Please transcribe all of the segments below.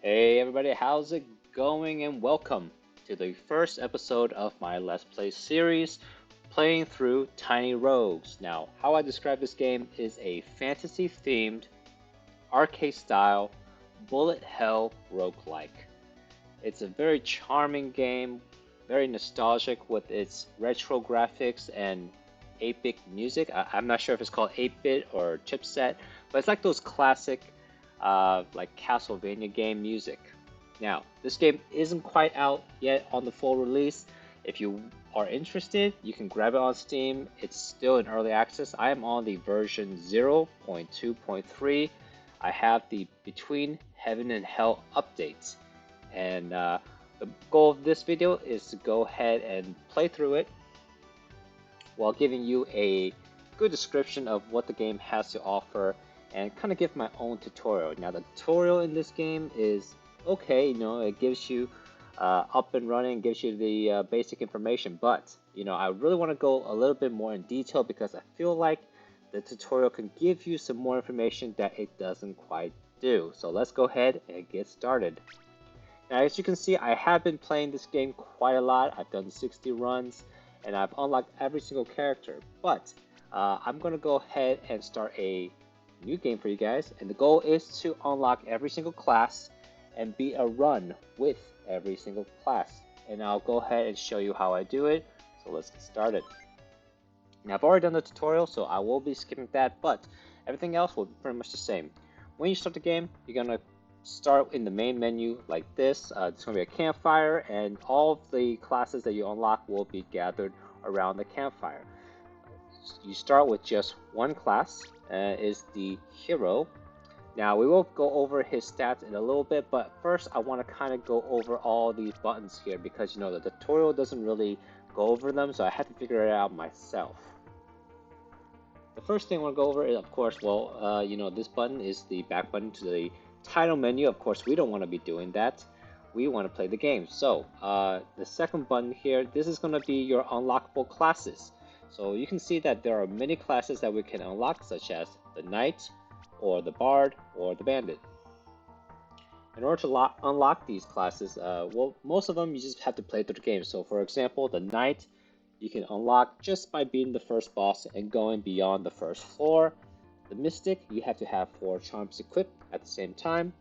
Hey everybody, how's it going? And welcome to the first episode of my Let's Play series, playing through Tiny Rogues. Now, how I describe this game is a fantasy-themed, arcade-style, bullet hell roguelike. It's a very charming game, very nostalgic with its retro graphics and 8-bit music. I'm not sure if it's called 8-bit or chipset, but it's like those classic like Castlevania game music. Now, this game isn't quite out yet on the full release. If you are interested, you can grab it on Steam. It's still in early access. I am on the version 0.2.3. I have the Between Heaven and Hell updates. And the goal of this video is to go ahead and play through it while giving you a good description of what the game has to offer and kind of give my own tutorial. Now, the tutorial in this game is okay, it gives you up and running, gives you the basic information, but I really want to go a little bit more in detail because I feel like the tutorial can give you some more information that it doesn't quite do. So let's go ahead and get started. Now, as you can see, I have been playing this game quite a lot. I've done 60 runs and I've unlocked every single character, but I'm going to go ahead and start a new game for you guys, and the goal is to unlock every single class and beat a run with every single class. And I'll go ahead and show you how I do it, so let's get started. Now, I've already done the tutorial, so I will be skipping that, but everything else will be pretty much the same. When you start the game, you're going to start in the main menu like this. It's going to be a campfire, and all of the classes that you unlock will be gathered around the campfire. You start with just one class, is the hero. Now, we will go over his stats in a little bit, but first I want to kind of go over all these buttons here because the tutorial doesn't really go over them, so I had to figure it out myself. The first thing I want to go over is, of course, this button is the back button to the title menu. Of course, we don't want to be doing that. We want to play the game. So, the second button here, this is going to be your unlockable classes. So you can see that there are many classes that we can unlock, such as the Knight, or the Bard, or the Bandit. In order to unlock these classes, most of them you just have to play through the game. So for example, the Knight, you can unlock just by beating the first boss and going beyond the first floor. The Mystic, you have to have 4 charms equipped at the same time.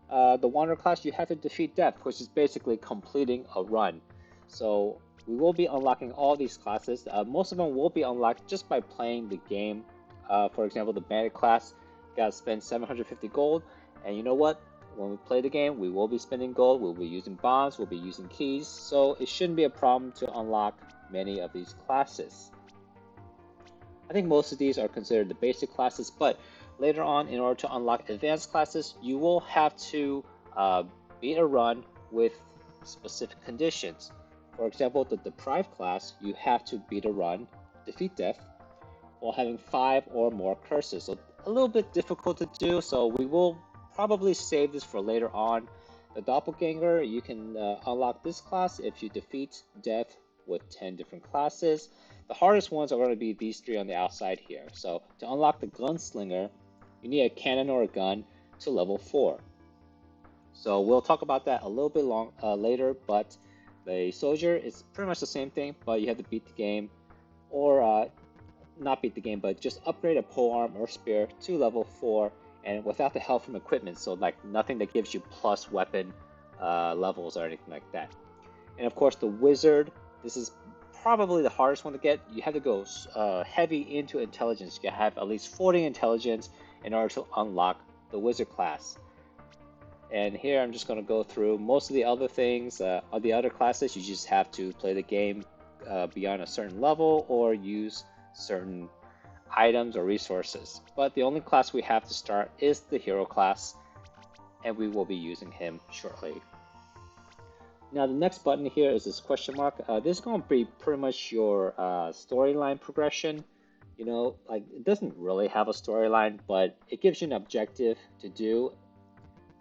The Wanderer class, you have to defeat death, which is basically completing a run. So we will be unlocking all these classes. Most of them will be unlocked just by playing the game. For example, the Bandit class, you gotta spend 750 gold. And you know what? When we play the game, we will be spending gold, we'll be using bombs, we'll be using keys. So it shouldn't be a problem to unlock many of these classes. I think most of these are considered the basic classes, but later on, in order to unlock advanced classes, you will have to beat a run with specific conditions. For example, the Deprived class, you have to beat a run, defeat death, while having 5 or more curses. So a little bit difficult to do, so we will probably save this for later on. The Doppelganger, you can unlock this class if you defeat death with 10 different classes. The hardest ones are going to be these 3 on the outside here. So to unlock the Gunslinger, you need a cannon or a gun to level 4. So we'll talk about that a little bit later, but the Soldier is pretty much the same thing, but you have to beat the game, or not beat the game, but just upgrade a polearm or spear to level 4, and without the help from equipment, so like nothing that gives you plus weapon levels or anything like that. And of course the Wizard, this is probably the hardest one to get. You have to go heavy into intelligence. You have at least 40 intelligence in order to unlock the Wizard class. And here I'm just going to go through most of the other things. On the other classes, you just have to play the game beyond a certain level or use certain items or resources. But the only class we have to start is the Hero class, and we will be using him shortly. Now the next button here is this question mark. This is going to be pretty much your storyline progression. Like it doesn't really have a storyline, but it gives you an objective to do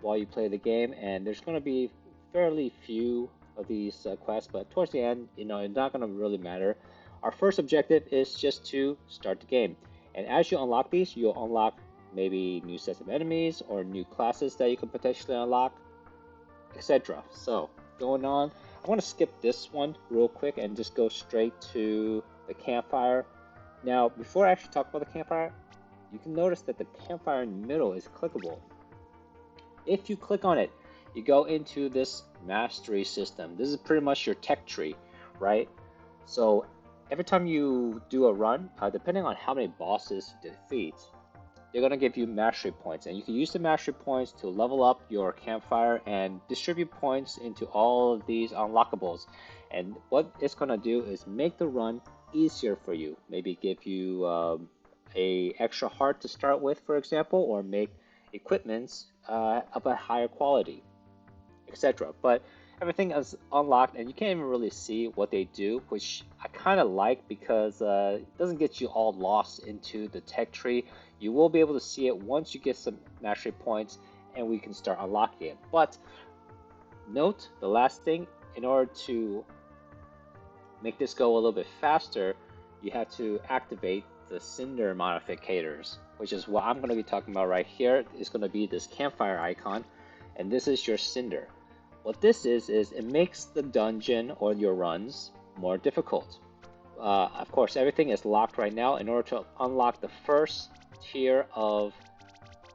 while you play the game, and there's going to be fairly few of these quests, but towards the end, it's not going to really matter. Our first objective is just to start the game, and as you unlock these, you'll unlock maybe new sets of enemies or new classes that you can potentially unlock. etc. So going on, I want to skip this one real quick and just go straight to the campfire. Now, before I actually talk about the campfire, you can notice that the campfire in the middle is clickable. If you click on it, you go into this mastery system. This is pretty much your tech tree, right? So every time you do a run, depending on how many bosses you defeat, they're going to give you mastery points, and you can use the mastery points to level up your campfire and distribute points into all of these unlockables. And what it's going to do is make the run easier for you. Maybe give you a extra heart to start with, for example, or make equipments of a higher quality, etc. But everything is unlocked and you can't even really see what they do, which I kind of like because it doesn't get you all lost into the tech tree. You will be able to see it once you get some mastery points and we can start unlocking it. But note the last thing, in order to make this go a little bit faster, you have to activate the Cinder modificators, which is what I'm going to be talking about right here. It's going to be this campfire icon, and this is your Cinder. What this is it makes the dungeon or your runs more difficult. Of course, everything is locked right now. In order to unlock the first tier of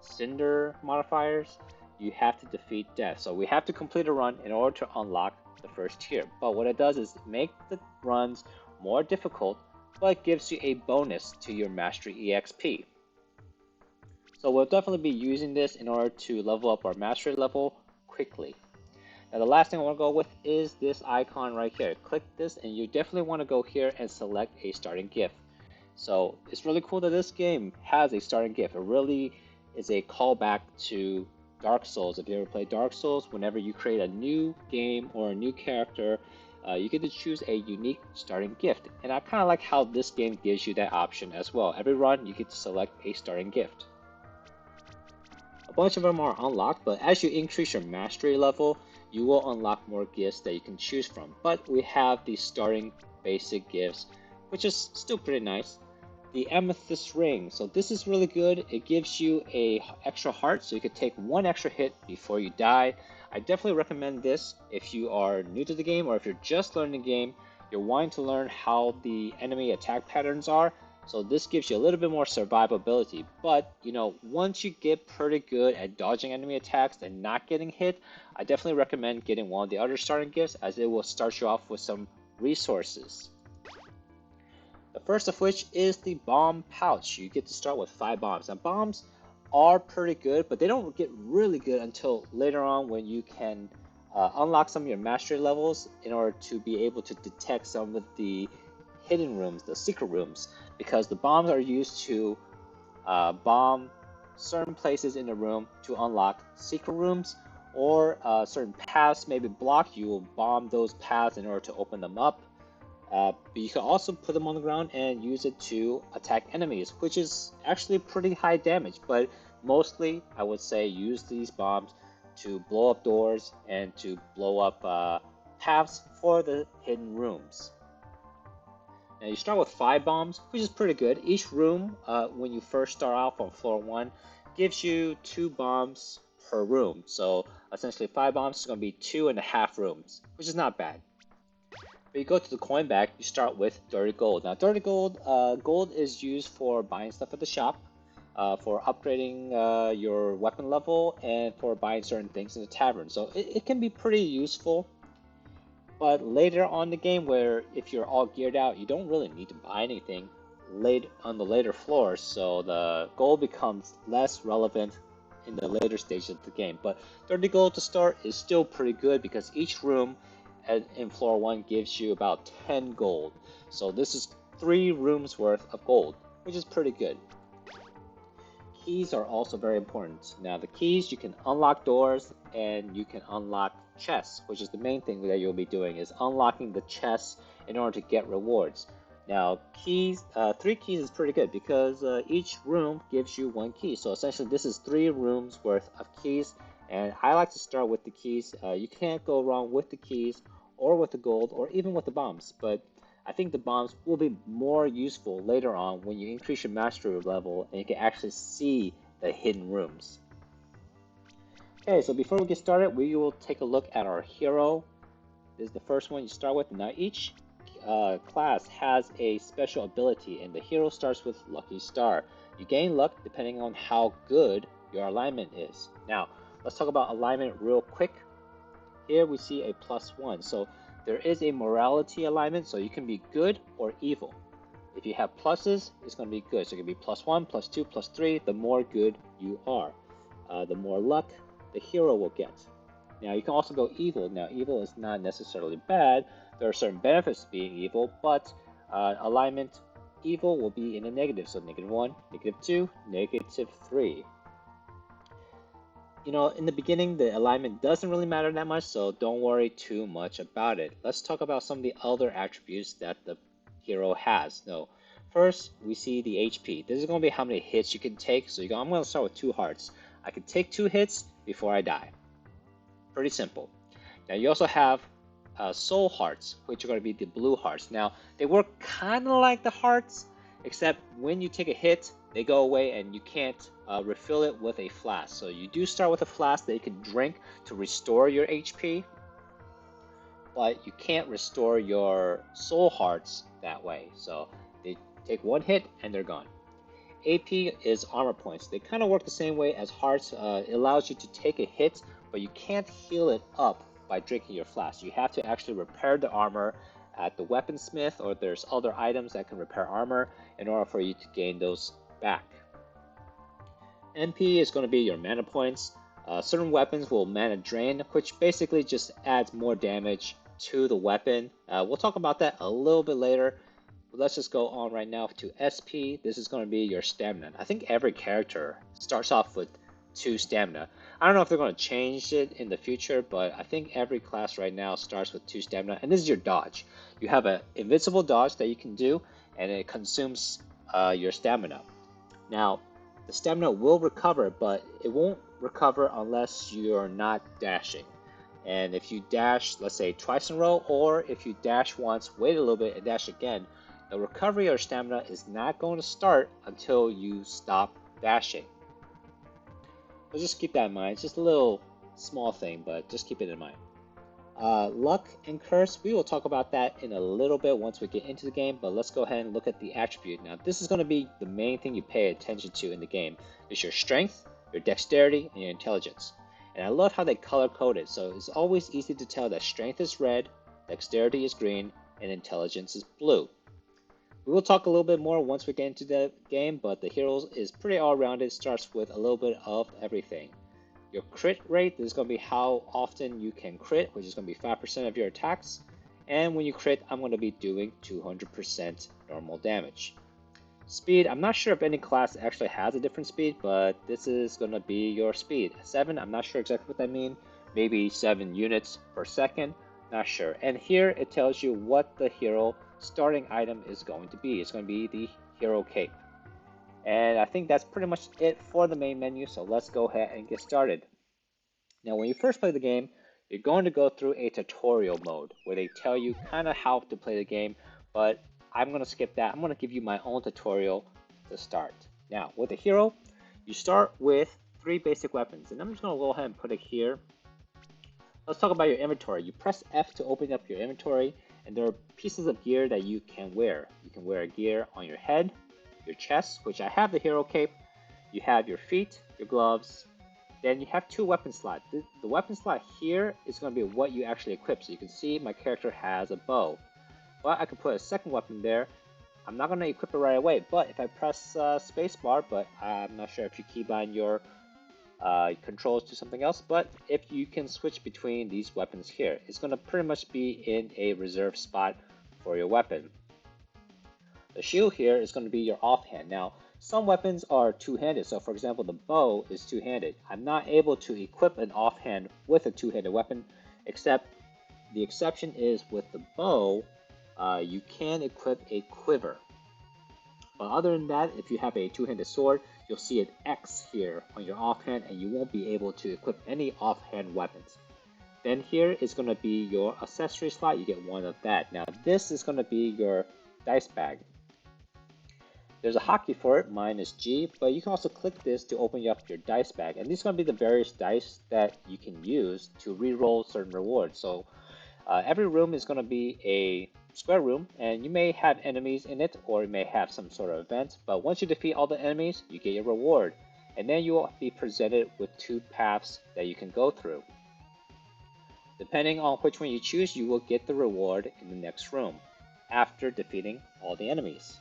Cinder modifiers, you have to defeat death. So we have to complete a run in order to unlock the first tier. But what it does is make the runs more difficult, but gives you a bonus to your Mastery EXP. So we'll definitely be using this in order to level up our Mastery level quickly. Now the last thing I want to go with is this icon right here. Click this and you definitely want to go here and select a starting gift. So it's really cool that this game has a starting gift. It really is a callback to Dark Souls. If you ever played Dark Souls, whenever you create a new game or a new character, you get to choose a unique starting gift. And I kind of like how this game gives you that option as well. Every run, you get to select a starting gift. A bunch of them are unlocked, but as you increase your mastery level, you will unlock more gifts that you can choose from. But we have the starting basic gifts, which is still pretty nice. The Amethyst Ring. So this is really good. It gives you a extra heart, so you could take one extra hit before you die. I definitely recommend this if you are new to the game or if you're just learning the game, you're wanting to learn how the enemy attack patterns are. So this gives you a little bit more survivability. But, you know, once you get pretty good at dodging enemy attacks and not getting hit, I definitely recommend getting one of the other starting gifts, as it will start you off with some resources. The first of which is the bomb pouch. You get to start with 5 bombs. Now bombs are pretty good, but they don't get really good until later on when you can unlock some of your mastery levels in order to be able to detect some of the hidden rooms, the secret rooms, because the bombs are used to bomb certain places in the room to unlock secret rooms, or certain paths maybe blocked. You will bomb those paths in order to open them up. But you can also put them on the ground and use it to attack enemies, which is actually pretty high damage. But mostly, I would say use these bombs to blow up doors and to blow up paths for the hidden rooms. Now you start with 5 bombs, which is pretty good. Each room, when you first start off on floor 1, gives you 2 bombs per room. So essentially 5 bombs is going to be 2.5 rooms, which is not bad. But you go to the coin bag, you start with dirty gold. Now dirty gold, gold is used for buying stuff at the shop, for upgrading your weapon level, and for buying certain things in the tavern. So it can be pretty useful. But later on in the game, where if you're all geared out, you don't really need to buy anything late on the later floors, so the gold becomes less relevant in the later stages of the game. But 30 gold to start is still pretty good because each room in floor 1 gives you about 10 gold. So this is 3 rooms worth of gold, which is pretty good. Keys are also very important. Now the keys, you can unlock doors and you can unlock chests, which is the main thing that you'll be doing, is unlocking the chests in order to get rewards. Now keys, 3 keys is pretty good because each room gives you 1 key. So essentially this is 3 rooms worth of keys, and I like to start with the keys. You can't go wrong with the keys or with the gold or even with the bombs, but I think the bombs will be more useful later on when you increase your mastery level and you can actually see the hidden rooms. Okay, so before we get started, we will take a look at our hero. This is the first one you start with. Now each class has a special ability, and the hero starts with Lucky Star. You gain luck depending on how good your alignment is. Now, let's talk about alignment real quick. Here we see a +1, so there is a morality alignment, so you can be good or evil. If you have pluses, it's going to be good. So it can be +1, +2, +3. The more good you are, the more luck the hero will get. Now you can also go evil. Now evil is not necessarily bad. There are certain benefits to being evil, but alignment evil will be in the negative. So -1, -2, -3. You know, in the beginning, the alignment doesn't really matter that much, so don't worry too much about it. Let's talk about some of the other attributes that the hero has. No, first we see the HP. This is going to be how many hits you can take. So I'm going to start with 2 hearts. I can take 2 hits before I die. Pretty simple. Now you also have soul hearts, which are going to be the blue hearts. Now they work kind of like the hearts, except when you take a hit, they go away and you can't refill it with a flask. So you do start with a flask that you can drink to restore your HP, but you can't restore your soul hearts that way. So they take 1 hit and they're gone. AP is armor points. They kind of work the same way as hearts. It allows you to take a hit, but you can't heal it up by drinking your flask. You have to actually repair the armor at the weaponsmith, or there's other items that can repair armor in order for you to gain those back. MP is going to be your mana points. Certain weapons will mana drain, which basically just adds more damage to the weapon. We'll talk about that a little bit later. But let's just go on right now to SP. This is going to be your stamina. I think every character starts off with 2 stamina. I don't know if they're going to change it in the future, but I think every class right now starts with 2 stamina. And this is your dodge. You have an invincible dodge that you can do, and it consumes your stamina. Now, the stamina will recover, but it won't recover unless you're not dashing. And if you dash, let's say twice in a row, or if you dash once, wait a little bit, and dash again, the recovery of stamina is not going to start until you stop dashing. So just keep that in mind. It's just a little small thing, but just keep it in mind. Luck and curse, we will talk about that in a little bit once we get into the game, but let's go ahead and look at the attribute. Now, this is going to be the main thing you pay attention to in the game. It's your strength, your dexterity, and your intelligence. And I love how they color-code it, so it's always easy to tell that strength is red, dexterity is green, and intelligence is blue. We will talk a little bit more once we get into the game, but the hero is pretty all-rounded. It starts with a little bit of everything. Your crit rate is going to be how often you can crit, which is going to be 5% of your attacks. And when you crit, I'm going to be doing 200% normal damage. Speed, I'm not sure if any class actually has a different speed, but this is going to be your speed. 7, I'm not sure exactly what that means. Maybe 7 units per second, not sure. And here it tells you what the hero starting item is going to be. It's going to be the hero cape. And I think that's pretty much it for the main menu, so let's go ahead and get started. Now, when you first play the game, you're going to go through a tutorial mode where they tell you kind of how to play the game, but I'm going to skip that. I'm going to give you my own tutorial to start. Now, with the hero, you start with 3 basic weapons, and I'm just going to go ahead and put it here. Let's talk about your inventory. You press F to open up your inventory, and there are pieces of gear that you can wear. You can wear gear on your head, your chest, which I have the hero cape, you have your feet, your gloves, then you have 2 weapon slots. The weapon slot here is going to be what you actually equip. So you can see my character has a bow, but I can put a second weapon there. I'm not going to equip it right away, but if I press spacebar, but I'm not sure if you keybind your controls to something else, but if you can switch between these weapons here, it's going to pretty much be in a reserved spot for your weapon. The shield here is going to be your offhand. Now, some weapons are two-handed, so for example, the bow is two-handed. I'm not able to equip an offhand with a two-handed weapon, except the exception is with the bow, you can equip a quiver. But other than that, if you have a two-handed sword, you'll see an X here on your offhand, and you won't be able to equip any offhand weapons. Then here is going to be your accessory slot. You get 1 of that. Now, this is going to be your dice bag. There's a hotkey for it, mine is G, but you can also click this to open up your dice bag. And these are going to be the various dice that you can use to re-roll certain rewards. So every room is going to be a square room, and you may have enemies in it, or it may have some sort of event, but once you defeat all the enemies, you get your reward. And then you will be presented with two paths that you can go through. Depending on which one you choose, you will get the reward in the next room after defeating all the enemies.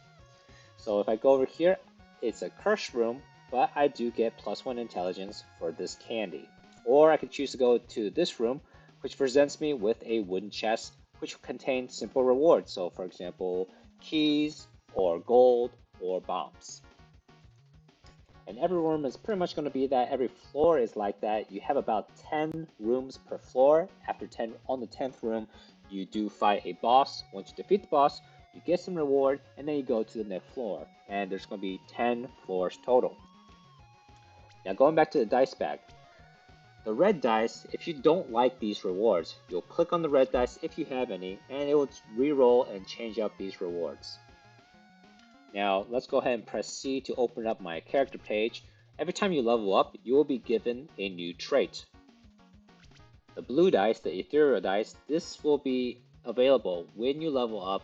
So if I go over here, it's a cursed room, but I do get +1 intelligence for this candy. Or I could choose to go to this room, which presents me with a wooden chest, which contains simple rewards. So for example, keys, or gold, or bombs. And every room is pretty much going to be that. Every floor is like that. You have about 10 rooms per floor. On the 10th room, you do fight a boss. Once you defeat the boss, you get some reward, and then you go to the next floor. And there's going to be 10 floors total. Now going back to the dice bag. The red dice, if you don't like these rewards, you'll click on the red dice if you have any, and it will re-roll and change up these rewards. Now let's go ahead and press C to open up my character page. Every time you level up, you will be given a new trait. The blue dice, the ethereal dice, this will be available when you level up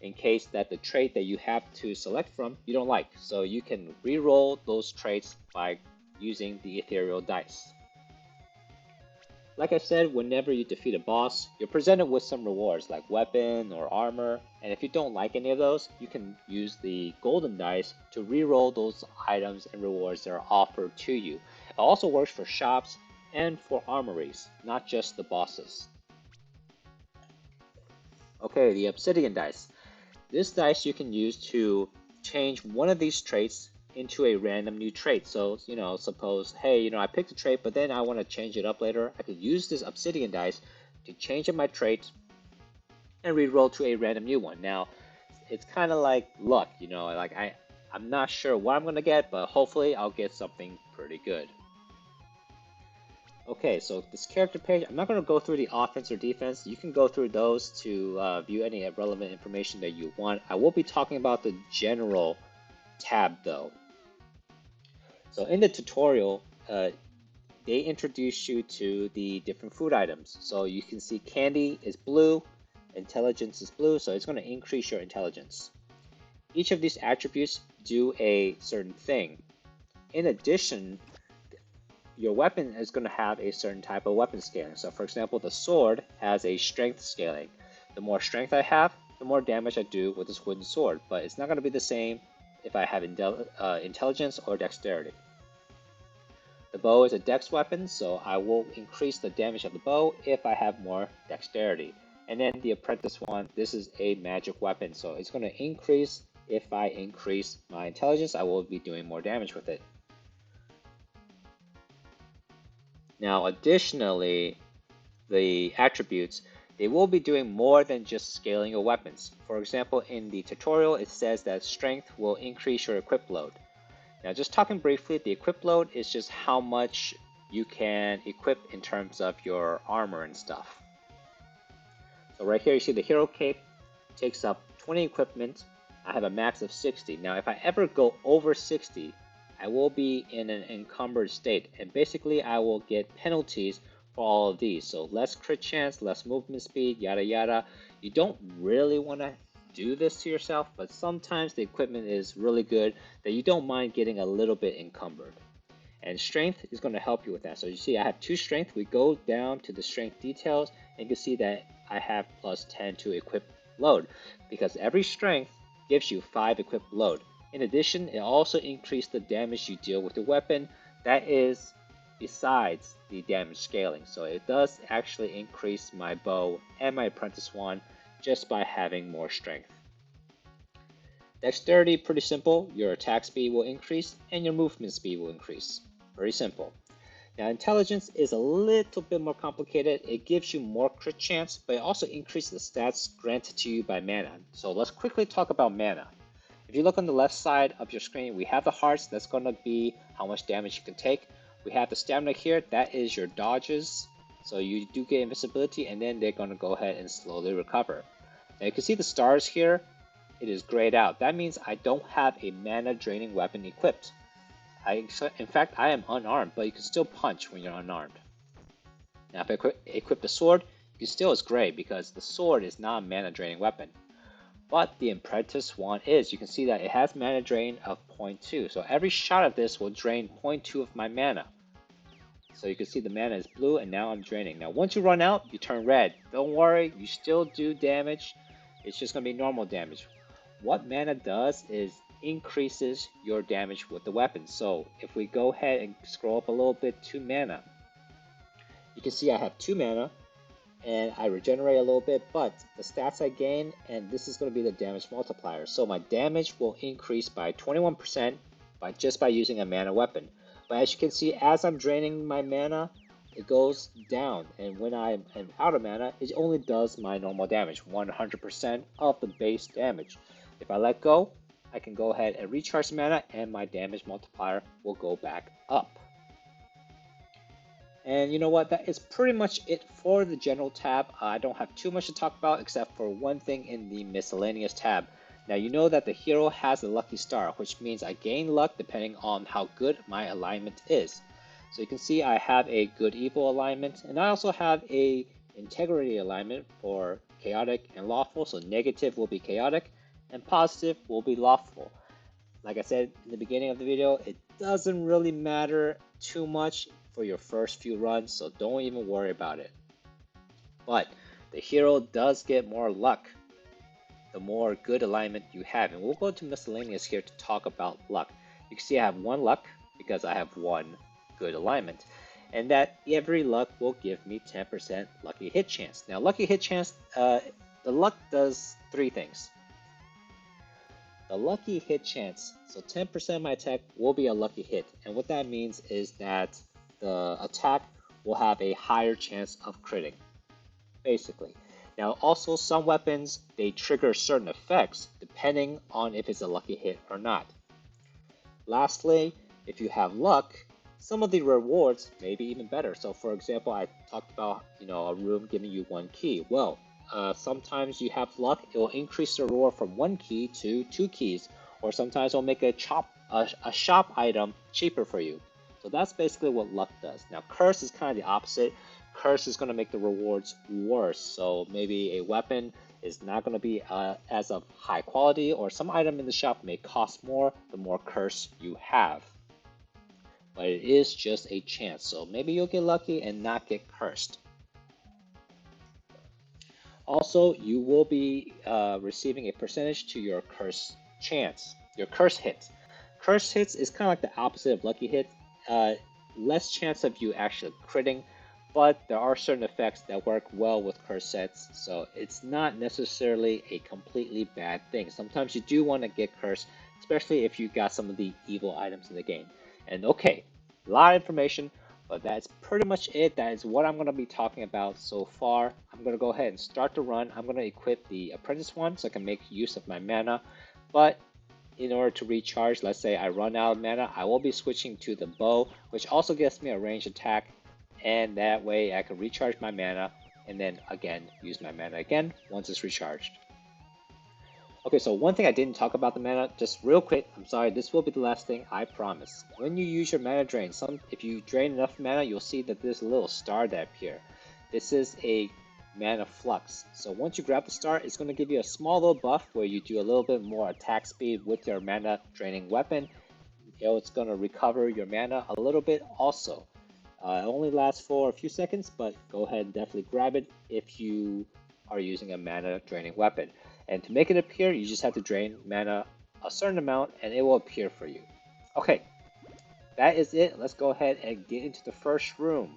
in case that the trait that you have to select from you don't like. So you can re-roll those traits by using the ethereal dice. Like I said, whenever you defeat a boss, you're presented with some rewards like weapon or armor, and if you don't like any of those, you can use the golden dice to re-roll those items and rewards that are offered to you. It also works for shops and for armories, not just the bosses. Okay, the obsidian dice. This dice you can use to change one of these traits into a random new trait. So, suppose, hey, I picked a trait, but then I want to change it up later. I could use this obsidian dice to change up my trait and re-roll to a random new one. Now, it's kind of like luck, I'm not sure what I'm going to get, but hopefully I'll get something pretty good. Okay, so this character page, I'm not going to go through the offense or defense. You can go through those to view any relevant information that you want. I will be talking about the general tab though. So in the tutorial, they introduce you to the different food items. So you can see candy is blue, intelligence is blue, so it's going to increase your intelligence. Each of these attributes do a certain thing. In addition, your weapon is going to have a certain type of weapon scaling. So for example, the sword has a strength scaling. The more strength I have, the more damage I do with this wooden sword, but it's not going to be the same if I have intelligence or dexterity. The bow is a dex weapon, so I will increase the damage of the bow if I have more dexterity. And then the apprentice one, this is a magic weapon, so it's going to increase if I increase my intelligence. I will be doing more damage with it. Now, additionally, the attributes, they will be doing more than just scaling your weapons. For example, in the tutorial, it says that strength will increase your equip load. Now, just talking briefly, the equip load is just how much you can equip in terms of your armor and stuff. So right here, you see the hero cape takes up 20 equipment. I have a max of 60. Now, if I ever go over 60, I will be in an encumbered state, and basically I will get penalties for all of these. So less crit chance, less movement speed, yada yada. You don't really want to do this to yourself, but sometimes the equipment is really good that you don't mind getting a little bit encumbered. And strength is going to help you with that. So you see I have 2 strength. We go down to the strength details, and you can see that I have +10 to equip load, because every strength gives you 5 equip load. In addition, it also increases the damage you deal with the weapon. That is besides the damage scaling. So it does actually increase my bow and my apprentice one just by having more strength. Dexterity, pretty simple. Your attack speed will increase and your movement speed will increase. Very simple. Now, intelligence is a little bit more complicated. It gives you more crit chance, but it also increases the stats granted to you by mana. So let's quickly talk about mana. If you look on the left side of your screen, we have the hearts. That's going to be how much damage you can take. We have the stamina here. That is your dodges. So you do get invincibility, and then they're going to go ahead and slowly recover. Now you can see the stars here. it is grayed out. That means I don't have a mana draining weapon equipped. In fact, I am unarmed, but you can still punch when you're unarmed. Now, if I equip the sword, it still is gray because the sword is not a mana draining weapon. But the Apprentice one is. You can see that it has mana drain of 0.2. So every shot of this will drain 0.2 of my mana. So you can see the mana is blue and now I'm draining. Now once you run out, you turn red. Don't worry, you still do damage. It's just going to be normal damage. What mana does is increases your damage with the weapon. So if we go ahead and scroll up a little bit to mana, you can see I have 2 mana and I regenerate a little bit, but the stats I gain, and this is going to be the damage multiplier. So my damage will increase by 21% just by using a mana weapon. But as you can see, as I'm draining my mana, it goes down, and when I am out of mana, it only does my normal damage, 100% of the base damage. If I let go, I can go ahead and recharge the mana, and my damage multiplier will go back up. And you know what, that is pretty much it for the general tab. I don't have too much to talk about except for one thing in the miscellaneous tab. Now you know that the hero has a lucky star, which means I gain luck depending on how good my alignment is. So you can see I have a good evil alignment, and I also have a integrity alignment for chaotic and lawful. So negative will be chaotic and positive will be lawful. Like I said in the beginning of the video, it doesn't really matter too much for your first few runs, so don't even worry about it. But the hero does get more luck the more good alignment you have, and we'll go to miscellaneous here to talk about luck. You can see I have 1 luck because I have 1 good alignment, and that every luck will give me 10% lucky hit chance. Now lucky hit chance, the luck does 3 things. The lucky hit chance, so 10% of my attack will be a lucky hit, and what that means is that the attack will have a higher chance of critting, basically. Now also some weapons, they trigger certain effects depending on if it's a lucky hit or not. Lastly, if you have luck, some of the rewards may be even better. So for example, I talked about a room giving you 1 key. Well, sometimes you have luck, it will increase the reward from 1 key to 2 keys, or sometimes it'll make a shop item cheaper for you. So that's basically what luck does. Now curse is kind of the opposite. Curse is going to make the rewards worse. So maybe a weapon is not going to be as of high quality, or some item in the shop may cost more the more curse you have. But it is just a chance, so maybe you'll get lucky and not get cursed. Also, you will be receiving a percentage to your curse chance, your curse hits. Curse hits is kind of like the opposite of lucky hits. Less chance of you actually critting, but there are certain effects that work well with curse sets, so it's not necessarily a completely bad thing. Sometimes you do want to get cursed, especially if you got some of the evil items in the game. And okay, a lot of information, but that's pretty much it. That is what I'm going to be talking about so far. I'm going to go ahead and start the run. I'm going to equip the Apprentice one so I can make use of my mana, but in order to recharge, let's say I run out of mana, I will be switching to the bow, which also gives me a ranged attack, and that way I can recharge my mana and then again use my mana again once it's recharged. Okay, so one thing I didn't talk about the mana, just real quick, I'm sorry, this will be the last thing, I promise. When you use your mana drain, if you drain enough mana, you'll see that there's a little star that appears. This is a mana flux. So once you grab the star, it's going to give you a small little buff where you do a little bit more attack speed with your mana draining weapon. It's going to recover your mana a little bit also. It only lasts for a few seconds, but go ahead and definitely grab it if you are using a mana draining weapon. And to make it appear, you just have to drain mana a certain amount and it will appear for you. Okay, that is it. Let's go ahead and get into the first room.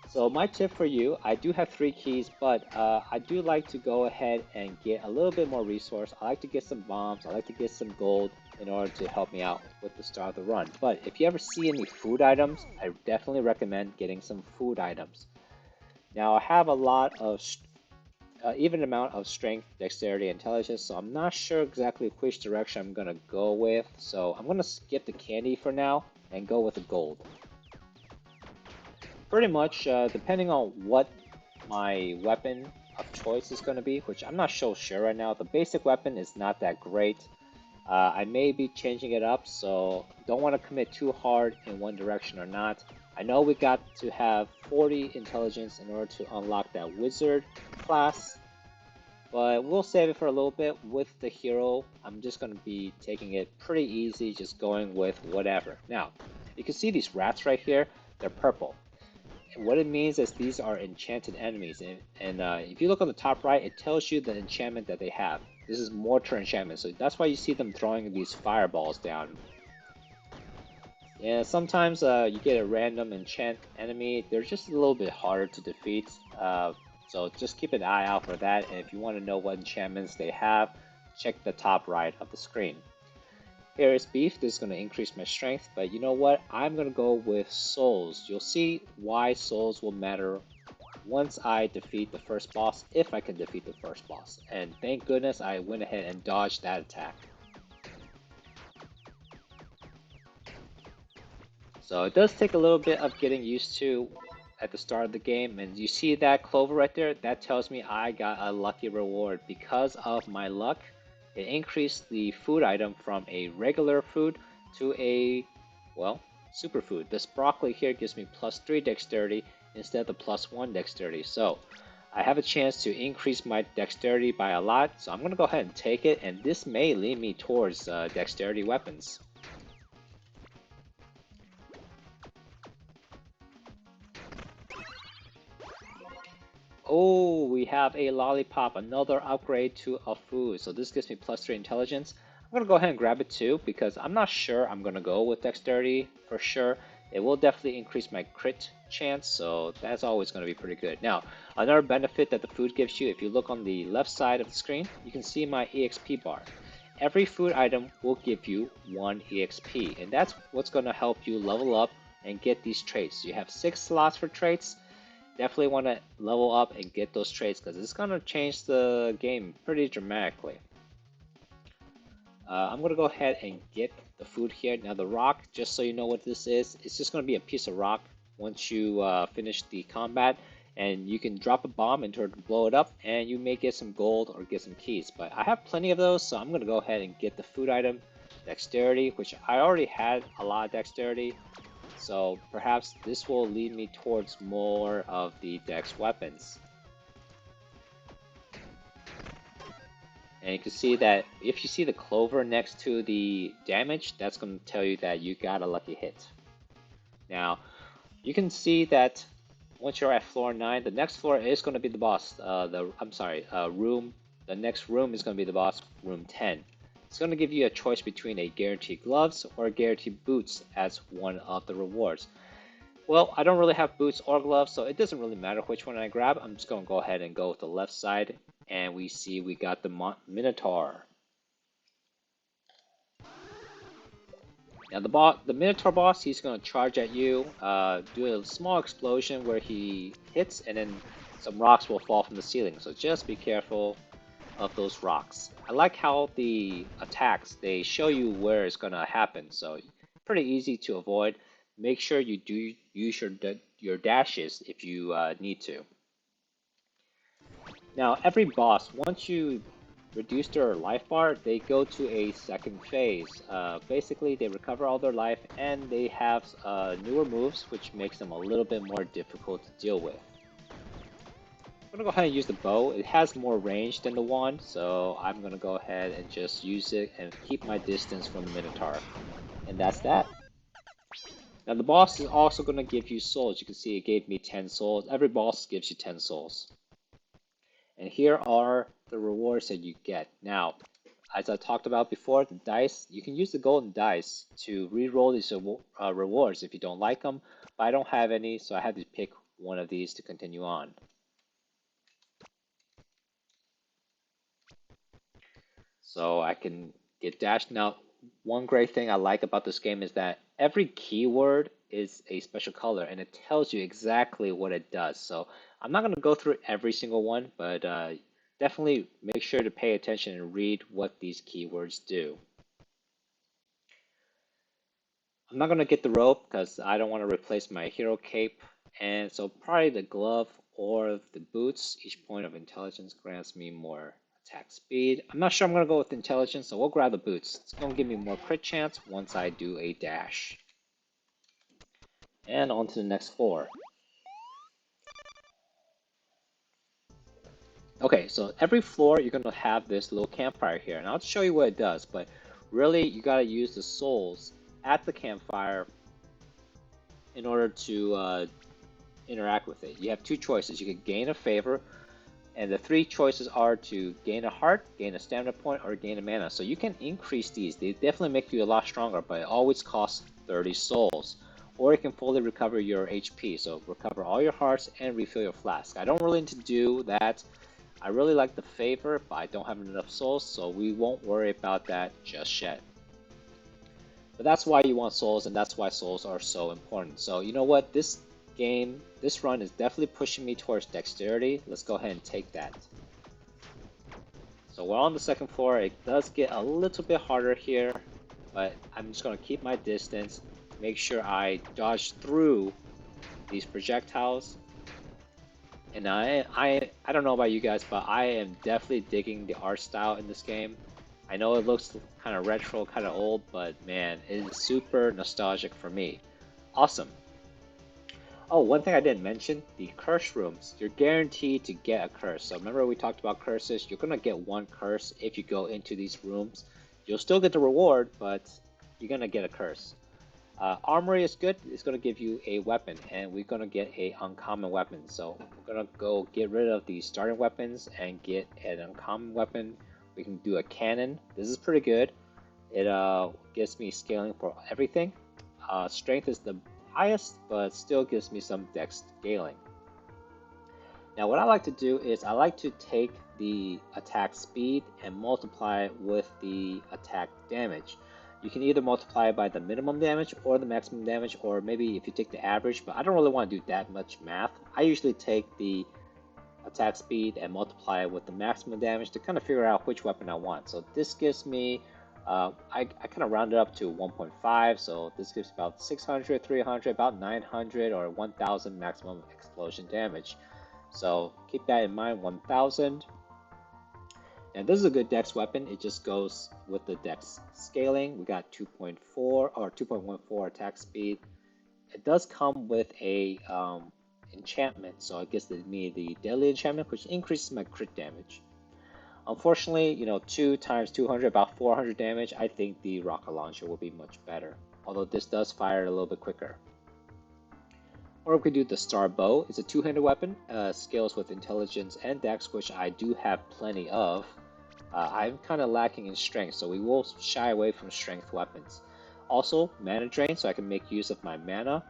So my tip for you, I do have 3 keys, but I do like to go ahead and get a little bit more resource. I like to get some bombs, I like to get some gold in order to help me out with the start of the run. But if you ever see any food items, I definitely recommend getting some food items. Now I have a lot of even amount of strength, dexterity, intelligence, so I'm not sure exactly which direction I'm going to go with. So I'm going to skip the candy for now and go with the gold. Pretty much, depending on what my weapon of choice is going to be, which I'm not so sure right now. The basic weapon is not that great. I may be changing it up, so don't want to commit too hard in one direction or not. I know we got to have 40 intelligence in order to unlock that wizard class, but we'll save it for a little bit. With the hero, I'm just going to be taking it pretty easy, just going with whatever. Now, you can see these rats right here, they're purple. And what it means is these are enchanted enemies, and if you look on the top right, it tells you the enchantment that they have. This is mortar enchantment, so that's why you see them throwing these fireballs down. And sometimes you get a random enchant enemy. They're just a little bit harder to defeat. So just keep an eye out for that. And if you want to know what enchantments they have, check the top right of the screen. Here is beef. This is going to increase my strength. But you know what? I'm going to go with souls. You'll see why souls will matter once I defeat the first boss, if I can defeat the first boss. And thank goodness I went ahead and dodged that attack. So it does take a little bit of getting used to at the start of the game, and you see that clover right there? That tells me I got a lucky reward. Because of my luck, it increased the food item from a regular food to a, well, superfood. This broccoli here gives me +3 dexterity instead of the +1 dexterity. So I have a chance to increase my dexterity by a lot, so I'm going to go ahead and take it, and this may lead me towards dexterity weapons. Oh, we have a lollipop, another upgrade to a food. So this gives me +3 intelligence. I'm gonna go ahead and grab it too because I'm not sure I'm gonna go with dexterity for sure. It will definitely increase my crit chance, so that's always gonna be pretty good. Now, another benefit that the food gives you, if you look on the left side of the screen, you can see my EXP bar. Every food item will give you 1 EXP, and that's what's gonna help you level up and get these traits. You have 6 slots for traits. Definitely want to level up and get those traits because it's going to change the game pretty dramatically. I'm going to go ahead and get the food here. Now the rock, just so you know what this is, it's just going to be a piece of rock once you finish the combat, and you can drop a bomb into it to blow it up and you may get some gold or get some keys. But I have plenty of those, so I'm going to go ahead and get the food item, dexterity, which I already had a lot of dexterity. So perhaps this will lead me towards more of the dex weapons. And you can see that if you see the clover next to the damage, that's going to tell you that you got a lucky hit. Now, you can see that once you're at floor 9, the next floor is going to be the boss. Room. The next room is going to be the boss, room 10. It's going to give you a choice between a guaranteed gloves or guaranteed boots as one of the rewards. Well, I don't really have boots or gloves, so it doesn't really matter which one I grab. I'm just going to go ahead and go with the left side, and we see we got the Minotaur. Now the Minotaur boss, he's going to charge at you, do a small explosion where he hits, and then some rocks will fall from the ceiling, so just be careful of those rocks. I like how the attacks, they show you where it's going to happen, so pretty easy to avoid. Make sure you do use your dashes if you need to. Now every boss, once you reduce their life bar, they go to a second phase. Basically, they recover all their life and they have newer moves, which makes them a little bit more difficult to deal with. I'm gonna go ahead and use the bow. It has more range than the wand, so I'm gonna go ahead and just use it and keep my distance from the Minotaur. And that's that. Now the boss is also gonna give you souls. You can see it gave me 10 souls. Every boss gives you 10 souls. And here are the rewards that you get. Now, as I talked about before, the dice, you can use the golden dice to re-roll these rewards if you don't like them, but I don't have any, so I had to pick one of these to continue on. So I can get dashed. Now, one great thing I like about this game is that every keyword is a special color and it tells you exactly what it does. So I'm not going to go through every single one, but definitely make sure to pay attention and read what these keywords do. I'm not going to get the rope because I don't want to replace my hero cape, and so probably the glove or the boots. Each point of intelligence grants me more attack speed. I'm not sure I'm going to go with intelligence, so we'll grab the boots. It's going to give me more crit chance once I do a dash. And on to the next floor. Okay, so every floor you're going to have this little campfire here, and I'll show you what it does, but really you got to use the souls at the campfire in order to interact with it. You have two choices. You can gain a favor, and the three choices are to gain a heart, gain a stamina point, or gain a mana. So you can increase these. They definitely make you a lot stronger, but it always costs 30 souls. Or you can fully recover your HP, so recover all your hearts and refill your flask. I don't really need to do that. I really like the favor, but I don't have enough souls, so we won't worry about that just yet. But that's why you want souls, and that's why souls are so important. So you know what? This run is definitely pushing me towards dexterity. Let's go ahead and take that. So we're on the second floor. It does get a little bit harder here, but I'm just going to keep my distance, make sure I dodge through these projectiles. And I don't know about you guys, but I am definitely digging the art style in this game. I know it looks kind of retro, kind of old, but man, it is super nostalgic for me. Awesome. Oh, one thing I didn't mention, the curse rooms. You're guaranteed to get a curse. So remember we talked about curses? You're going to get one curse if you go into these rooms. You'll still get the reward, but you're going to get a curse. Armory is good. It's going to give you a weapon, and we're going to get a uncommon weapon. So we're going to go get rid of the starting weapons and get an uncommon weapon. We can do a cannon. This is pretty good. It gives me scaling for everything. Strength is the highest, but still gives me some dex scaling. Now what I like to do is I like to take the attack speed and multiply it with the attack damage. You can either multiply it by the minimum damage or the maximum damage, or maybe if you take the average, but I don't really want to do that much math. I usually take the attack speed and multiply it with the maximum damage to kind of figure out which weapon I want. So this gives me, I kind of round it up to 1.5, so this gives about 600, 300, about 900 or 1000 maximum explosion damage. So keep that in mind, 1000. And this is a good dex weapon. It just goes with the dex scaling. We got 2.4 or 2.14 attack speed. It does come with a enchantment, so it gives me the deadly enchantment, which increases my crit damage. Unfortunately, 2 times 200, about 400 damage. I think the rocket launcher will be much better, although this does fire a little bit quicker. Or we could do the Star Bow. It's a two-handed weapon, scales with intelligence and dex, which I do have plenty of. I'm kind of lacking in strength, so we will shy away from strength weapons. Also, mana drain, so I can make use of my mana.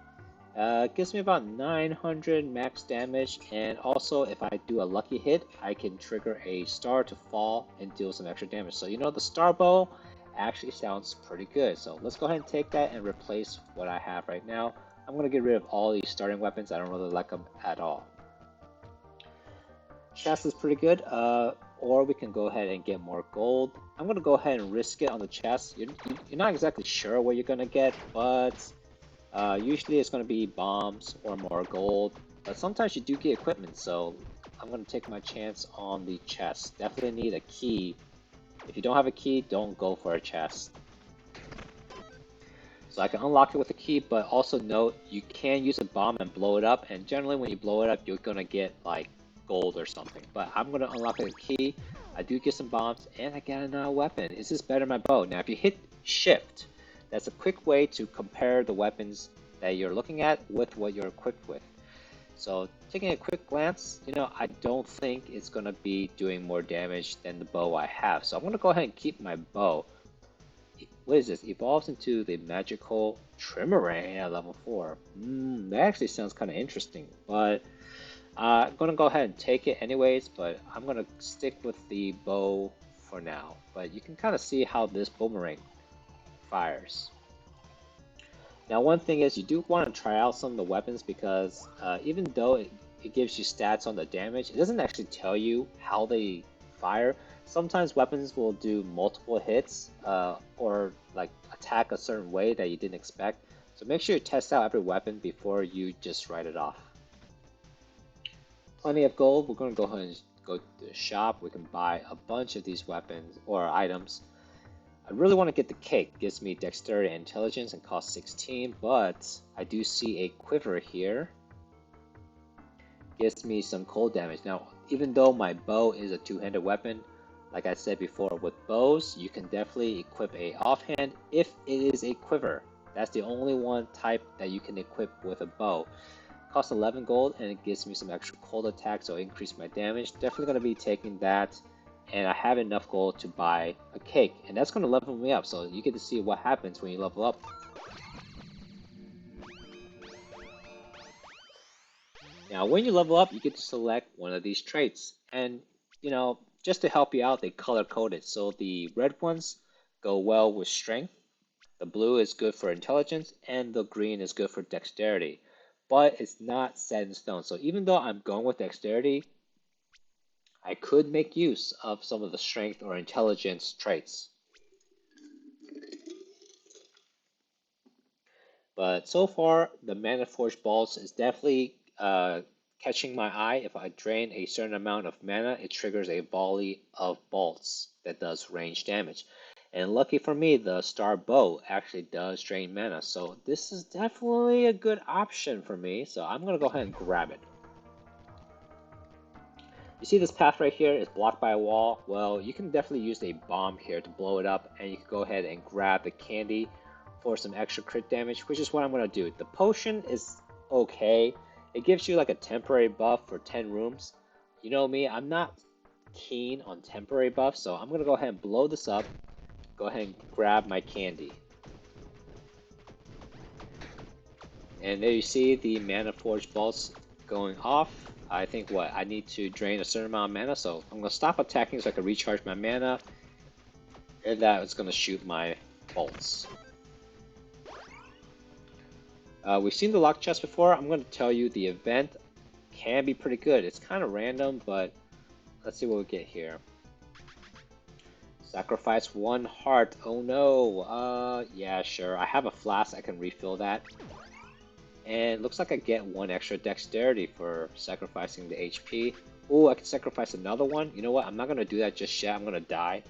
Gives me about 900 max damage, and also if I do a lucky hit, I can trigger a star to fall and deal some extra damage. So the Star Bow actually sounds pretty good. So let's go ahead and take that and replace what I have right now. I'm going to get rid of all these starting weapons. I don't really like them at all. Chest is pretty good, or we can go ahead and get more gold. I'm going to go ahead and risk it on the chest. You're not exactly sure what you're going to get, but usually it's going to be bombs or more gold. But sometimes you do get equipment, so I'm going to take my chance on the chest. Definitely need a key. If you don't have a key, don't go for a chest. So I can unlock it with a key, but also note you can use a bomb and blow it up, and generally when you blow it up, you're going to get like gold or something. But I'm going to unlock a key. I do get some bombs, and I get another weapon. Is this better than my bow? Now if you hit shift, that's a quick way to compare the weapons that you're looking at with what you're equipped with. So taking a quick glance, I don't think it's going to be doing more damage than the bow I have. So I'm going to go ahead and keep my bow. What is this? Evolves into the magical Trimarane at level 4. That actually sounds kind of interesting, but I'm going to go ahead and take it anyways, but I'm going to stick with the bow for now. But you can kind of see how this boomerang fires. Now one thing is you do want to try out some of the weapons because even though it gives you stats on the damage, it doesn't actually tell you how they fire. Sometimes weapons will do multiple hits or like attack a certain way that you didn't expect. So make sure you test out every weapon before you just write it off. plenty of gold. We're going to go ahead and go to the shop. We can buy a bunch of these weapons or items. I really want to get the cake. It gives me dexterity and intelligence and costs 16, but I do see a quiver here. Gives me some cold damage. Now, even though my bow is a two-handed weapon, like I said before, with bows, you can definitely equip a offhand if it is a quiver. That's the only one type that you can equip with a bow. Costs 11 gold, and it gives me some extra cold attack, so increase my damage. Definitely going to be taking that. And I have enough gold to buy a cake, and that's going to level me up, so you get to see what happens when you level up. Now, when you level up, you get to select one of these traits, and just to help you out, they color coded. So the red ones go well with strength, the blue is good for intelligence, and the green is good for dexterity. But it's not set in stone, so even though I'm going with dexterity, I could make use of some of the strength or intelligence traits. But so far, the Mana Forge Bolts is definitely catching my eye. If I drain a certain amount of mana, it triggers a volley of bolts that does range damage. And lucky for me, the Star Bow actually does drain mana. So this is definitely a good option for me. So I'm going to go ahead and grab it. You see this path right here is blocked by a wall? Well, you can definitely use a bomb here to blow it up, and you can go ahead and grab the candy for some extra crit damage, which is what I'm going to do. The potion is okay. It gives you like a temporary buff for 10 rooms. You know me, I'm not keen on temporary buffs, so I'm going to go ahead and blow this up. Go ahead and grab my candy. And there you see the Mana Forge bolts going off. I think I need to drain a certain amount of mana, so I'm going to stop attacking so I can recharge my mana. And that is going to shoot my bolts. We've seen the lock chest before. I'm going to tell you the event can be pretty good. It's kind of random, but let's see what we get here. Sacrifice 1 heart. Oh no. Yeah, sure. I have a flask. I can refill that. And looks like I get 1 extra dexterity for sacrificing the HP. Oh, I can sacrifice another one. You know what? I'm not going to do that just yet. I'm going to die.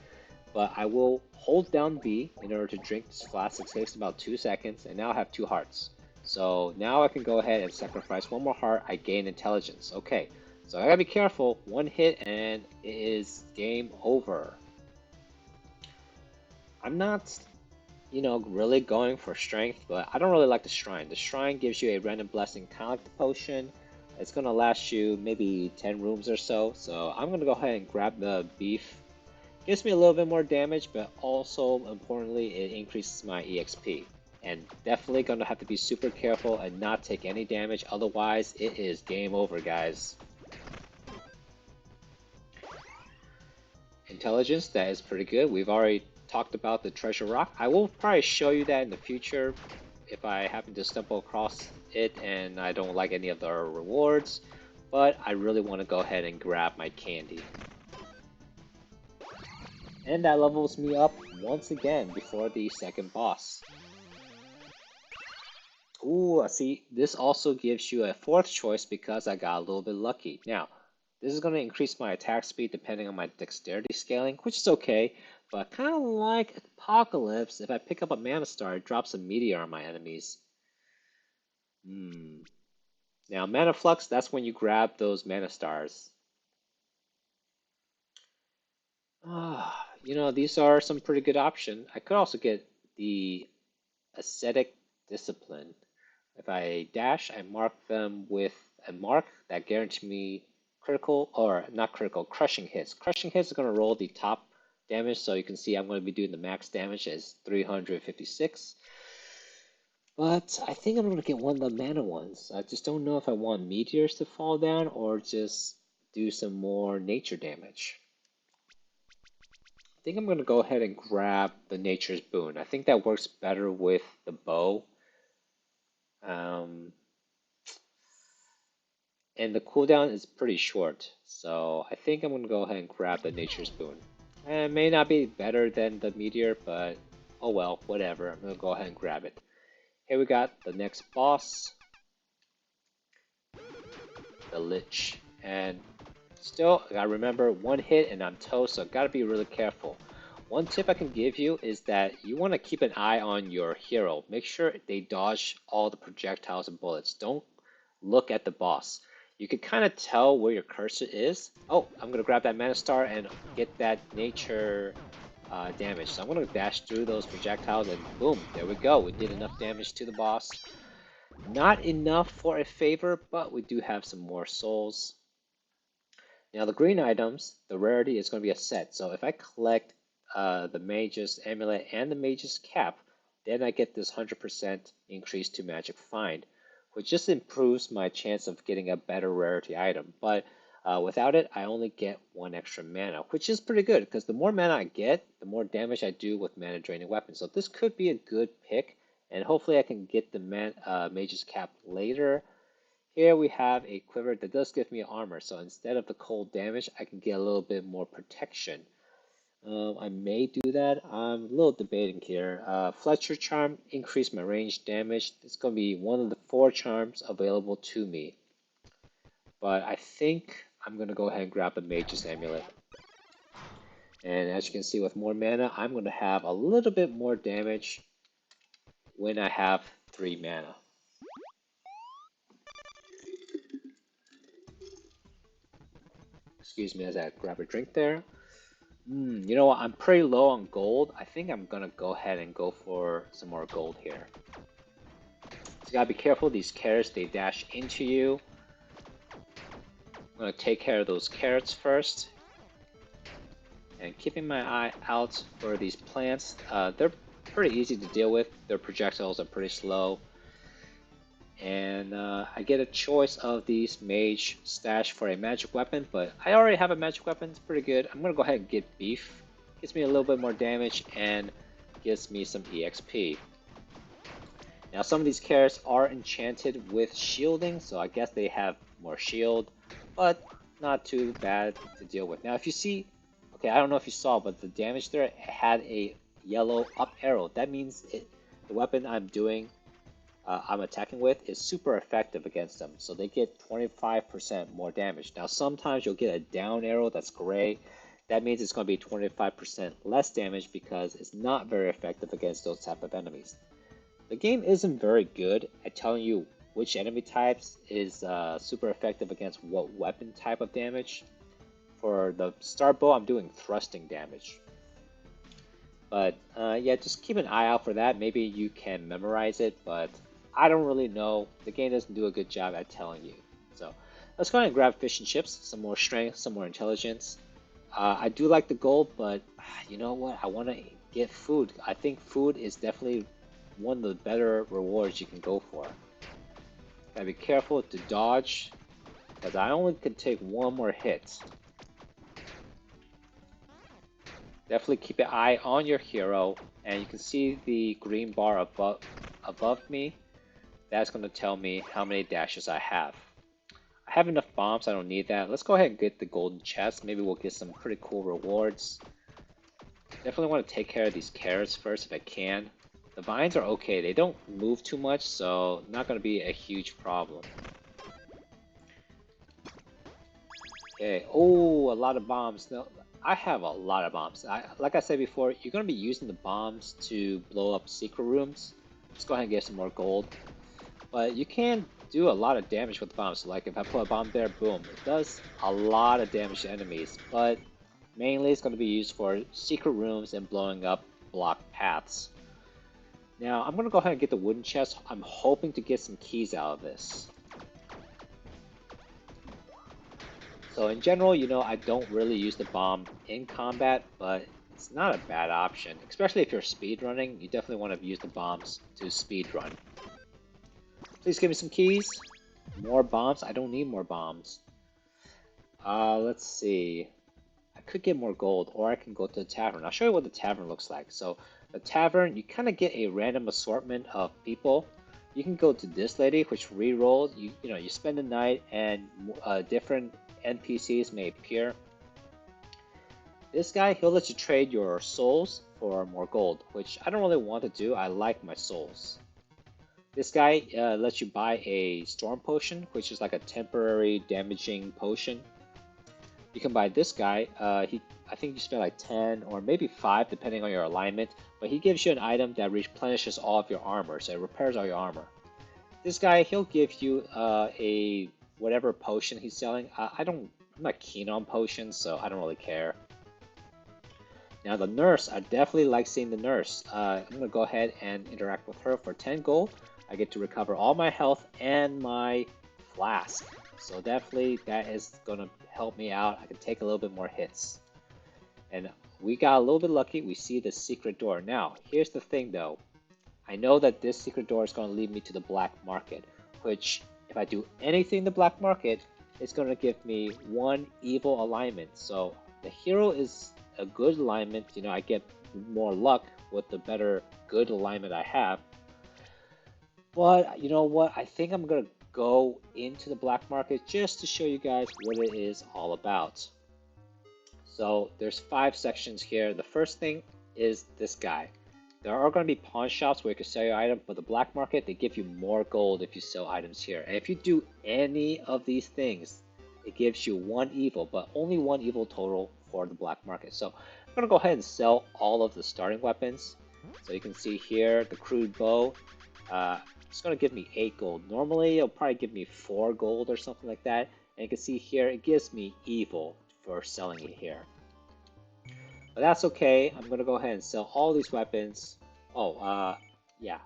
But I will hold down B in order to drink this flask. It takes about 2 seconds. And now I have 2 hearts. So now I can go ahead and sacrifice 1 more heart. I gain intelligence. Okay. So I gotta be careful. 1 hit and it is game over. I'm not really going for strength, but I don't really like the shrine. The shrine gives you a random blessing, kind of like the potion. It's gonna last you maybe 10 rooms or so. So I'm gonna go ahead and grab the beef. Gives me a little bit more damage, but also importantly, it increases my EXP. And definitely gonna have to be super careful and not take any damage. Otherwise, it is game over, guys. Intelligence, that is pretty good. We've already talked about the treasure rock. I will probably show you that in the future if I happen to stumble across it and I don't like any of the rewards, but I really want to go ahead and grab my candy. And that levels me up once again before the second boss. Ooh, see, this also gives you a 4th choice because I got a little bit lucky. Now, this is going to increase my attack speed depending on my dexterity scaling, which is okay, but kind of like Apocalypse, if I pick up a Mana Star, it drops a meteor on my enemies. Now, Mana Flux, that's when you grab those Mana Stars. These are some pretty good options. I could also get the Ascetic Discipline. If I dash, I mark them with a mark that guarantees me critical, or not critical, crushing hits. Crushing hits is going to roll the top damage, so you can see I'm going to be doing the max damage as 356. But I think I'm going to get one of the mana ones. I just don't know if I want meteors to fall down or just do some more nature damage. I think I'm going to go ahead and grab the Nature's Boon. I think that works better with the bow. And the cooldown is pretty short, so I think I'm going to go ahead and grab the Nature's Boon. It may not be better than the Meteor, but oh well, whatever. I'm going to go ahead and grab it. Here we got the next boss, the Lich. and still, I gotta remember, one hit and I'm toast, so gotta be really careful. One tip I can give you is that you want to keep an eye on your hero. Make sure they dodge all the projectiles and bullets. Don't look at the boss. You can kind of tell where your cursor is. Oh, I'm gonna grab that mana star and get that nature damage. So I'm gonna dash through those projectiles and boom, there we go. We did enough damage to the boss. Not enough for a favor, but we do have some more souls. Now the green items, the rarity is going to be a set. So if I collect the Mage's Amulet and the Mage's Cap, then I get this 100% increase to Magic Find, which just improves my chance of getting a better rarity item. But without it, I only get one extra mana, which is pretty good because the more mana I get, the more damage I do with mana draining weapons. So this could be a good pick, and hopefully I can get the Mage's Cap later. Here we have a quiver that does give me armor, so instead of the cold damage, I can get a little bit more protection. I may do that. I'm a little debating here. Fletcher Charm, increase my range damage. It's going to be one of the 4 charms available to me. But I think I'm going to go ahead and grab a Mage's Amulet. And as you can see, with more mana, I'm going to have a little bit more damage when I have 3 mana. Excuse me as I grab a drink there. You know what? I'm pretty low on gold. I think I'm gonna go ahead and go for some more gold here. So you gotta be careful. These carrots, they dash into you. I'm gonna take care of those carrots first. And keeping my eye out for these plants. They're pretty easy to deal with. Their projectiles are pretty slow. And I get a choice of these mage stash for a magic weapon, but I already have a magic weapon. It's pretty good. I'm gonna go ahead and get beef. Gives me a little bit more damage and gives me some EXP. Now some of these carrots are enchanted with shielding, so I guess they have more shield, but not too bad to deal with. Now if you see, okay, I don't know if you saw, but the damage there had a yellow up arrow. That means the weapon I'm attacking with is super effective against them. So they get 25% more damage. Now sometimes you'll get a down arrow that's gray. That means it's going to be 25% less damage because it's not very effective against those type of enemies. The game isn't very good at telling you which enemy types is super effective against what weapon type of damage. For the start bow, I'm doing thrusting damage. But yeah, just keep an eye out for that. Maybe you can memorize it, but I don't really know. The game doesn't do a good job at telling you. So let's go ahead and grab fish and chips, some more strength, some more intelligence. I do like the gold, but you know what? I want to get food. I think food is definitely one of the better rewards you can go for. Gotta be careful to dodge, because I only can take one more hit. Definitely keep an eye on your hero, and you can see the green bar above me. That's going to tell me how many dashes I have. I have enough bombs, I don't need that. Let's go ahead and get the golden chest. Maybe we'll get some pretty cool rewards. Definitely want to take care of these carrots first if I can. The vines are okay, they don't move too much, so not going to be a huge problem. Okay, oh, a lot of bombs. No, I have a lot of bombs. Like I said before, you're going to be using the bombs to blow up secret rooms. Let's go ahead and get some more gold. But you can do a lot of damage with the bombs. So like if I put a bomb there, boom, it does a lot of damage to enemies. But mainly it's going to be used for secret rooms and blowing up blocked paths. Now I'm going to go ahead and get the wooden chest. I'm hoping to get some keys out of this. So in general, you know, I don't really use the bomb in combat, but it's not a bad option. Especially if you're speedrunning, you definitely want to use the bombs to speedrun. Please give me some keys. More bombs? I don't need more bombs. Let's see. I could get more gold, or I can go to the tavern. I'll show you what the tavern looks like. So, the tavern, you kind of get a random assortment of people. You can go to this lady, which re-rolls. You know, you spend the night, and different NPCs may appear. This guy, he'll let you trade your souls for more gold, which I don't really want to do. I like my souls. This guy lets you buy a storm potion, which is like a temporary damaging potion. You can buy this guy. I think you spend like 10 or maybe 5 depending on your alignment, but he gives you an item that replenishes all of your armor, so it repairs all your armor. This guy, he'll give you a whatever potion he's selling. I'm not keen on potions, so I don't really care. Now the nurse, I definitely like seeing the nurse. I'm gonna go ahead and interact with her for 10 gold. I get to recover all my health and my flask. So definitely that is gonna help me out. I can take a little bit more hits. And we got a little bit lucky. We see the secret door. Now, here's the thing though. I know that this secret door is gonna lead me to the black market, which if I do anything in the black market, it's gonna give me 1 evil alignment. So the hero is a good alignment. You know, I get more luck with the better good alignment I have. But you know what? I think I'm gonna go into the black market just to show you guys what it is all about. So there's 5 sections here. The first thing is this guy. There are going to be pawn shops where you can sell your item, but the black market, they give you more gold if you sell items here. And if you do any of these things, it gives you 1 evil, but only 1 evil total for the black market. So I'm going to go ahead and sell all of the starting weapons. So you can see here, the crude bow, it's going to give me 8 gold. Normally, it'll probably give me 4 gold or something like that. And you can see here, it gives me evil for selling it here. But that's okay. I'm gonna go ahead and sell all these weapons. Oh, yeah,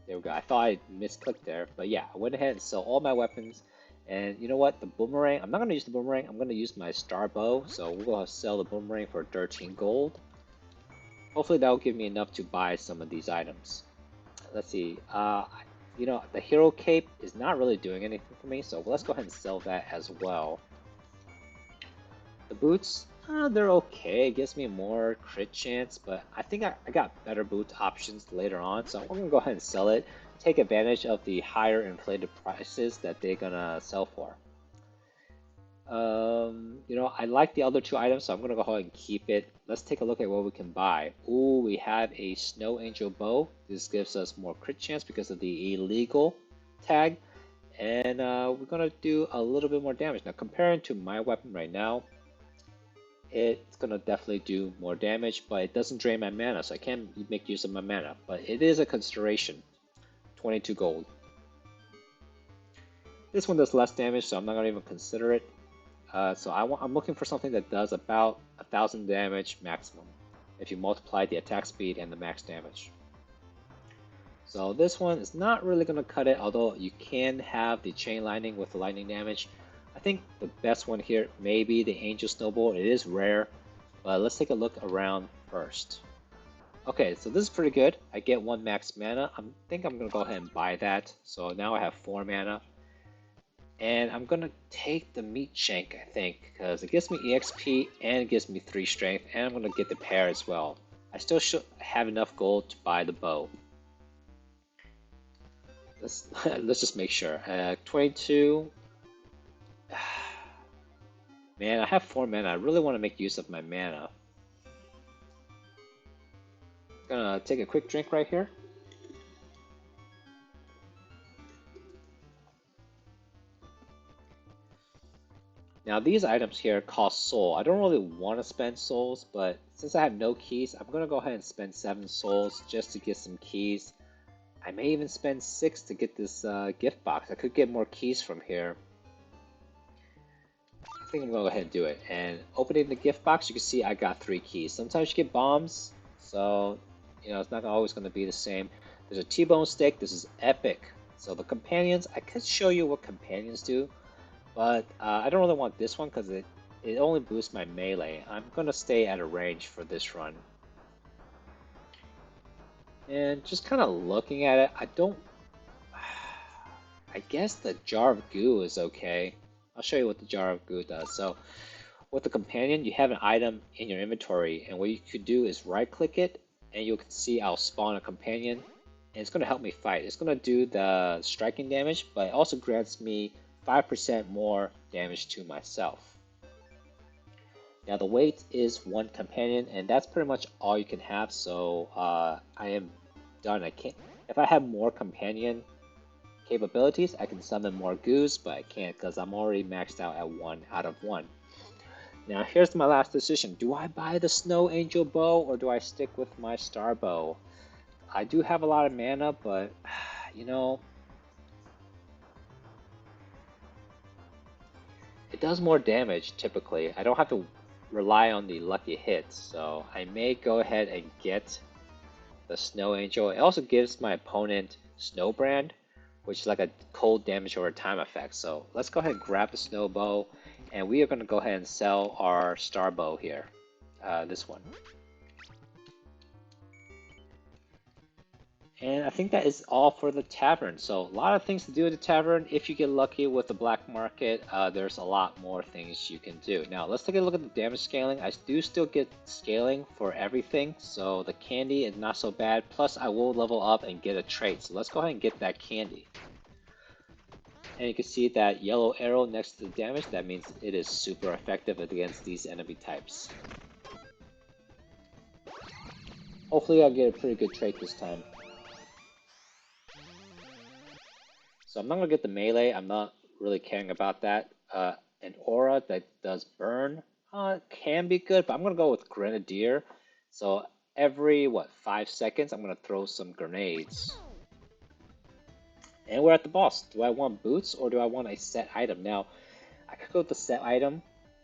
there we go. I thought I misclicked there, but yeah, I went ahead and sell all my weapons. And you know what? The boomerang, I'm not gonna use the boomerang. I'm gonna use my star bow. So we're gonna sell the boomerang for 13 gold. Hopefully that'll give me enough to buy some of these items. Let's see. You know, the hero cape is not really doing anything for me, so let's go ahead and sell that as well. The boots, they're okay. It gives me more crit chance, but I think I got better boot options later on, so I'm gonna go ahead and sell it. Take advantage of the higher inflated prices that they're gonna sell for. You know, I like the other 2 items, so I'm gonna go ahead and keep it. Let's take a look at what we can buy. Ooh, we have a Snow Angel bow. This gives us more crit chance because of the illegal tag, and we're gonna do a little bit more damage. Now, comparing to my weapon right now, it's gonna definitely do more damage, but it doesn't drain my mana, so I can't make use of my mana. But it is a consideration. 22 gold. This one does less damage, so I'm not gonna even consider it. So I'm looking for something that does about 1,000 damage maximum, if you multiply the attack speed and the max damage. So this one is not really gonna cut it, although you can have the chain lightning with the lightning damage. I think the best one here may be the Angel Snowball. It is rare, but let's take a look around first. Okay, so this is pretty good. I get 1 max mana. I think I'm going to go ahead and buy that. So now I have 4 mana. And I'm going to take the Meat Shank, I think, because it gives me EXP and it gives me 3 strength, and I'm going to get the pair as well. I still should have enough gold to buy the bow. Let's just make sure. 22. Man, I have 4 mana. I really want to make use of my mana. Gonna take a quick drink right here. Now these items here cost soul. I don't really want to spend souls, but since I have no keys, I'm gonna go ahead and spend 7 souls just to get some keys. I may even spend 6 to get this gift box. I could get more keys from here. I think I'm gonna go ahead and do it. And opening the gift box, you can see I got 3 keys. Sometimes you get bombs, so you know it's not always gonna be the same. There's a T-bone steak. This is epic. So the companions, I could show you what companions do, but I don't really want this one because it only boosts my melee. I'm gonna stay at a range for this run. And just kind of looking at it, I don't. I guess the jar of goo is okay. I'll show you what the jar of goo does. So with the companion, you have an item in your inventory, and what you could do is right click it, and you can see I'll spawn a companion, and it's going to help me fight. It's going to do the striking damage, but it also grants me 5% more damage to myself. Now the weight is 1 companion, and that's pretty much all you can have, so I am done. I can't. If I have more companion, capabilities, I can summon more goos, but I can't because I'm already maxed out at 1 out of 1. Now here's my last decision. Do I buy the Snow Angel bow or do I stick with my Star bow? I do have a lot of mana, but you know, it does more damage typically. I don't have to rely on the lucky hits, so I may go ahead and get the Snow Angel. It also gives my opponent Snowbrand, which is like a cold damage over time effect. So let's go ahead and grab the Snow Bow, and we are going to go ahead and sell our Star Bow here, this one. And I think that is all for the tavern. So a lot of things to do at the tavern. If you get lucky with the black market, there's a lot more things you can do. Now let's take a look at the damage scaling. I do still get scaling for everything, so the candy is not so bad. Plus I will level up and get a trait. So let's go ahead and get that candy. And you can see that yellow arrow next to the damage. That means it is super effective against these enemy types. Hopefully I'll get a pretty good trait this time. So I'm not going to get the melee, I'm not really caring about that. An aura that does burn can be good, but I'm going to go with Grenadier. So every, 5 seconds, I'm going to throw some grenades. And we're at the boss. Do I want boots or do I want a set item? Now, I could go with the set item,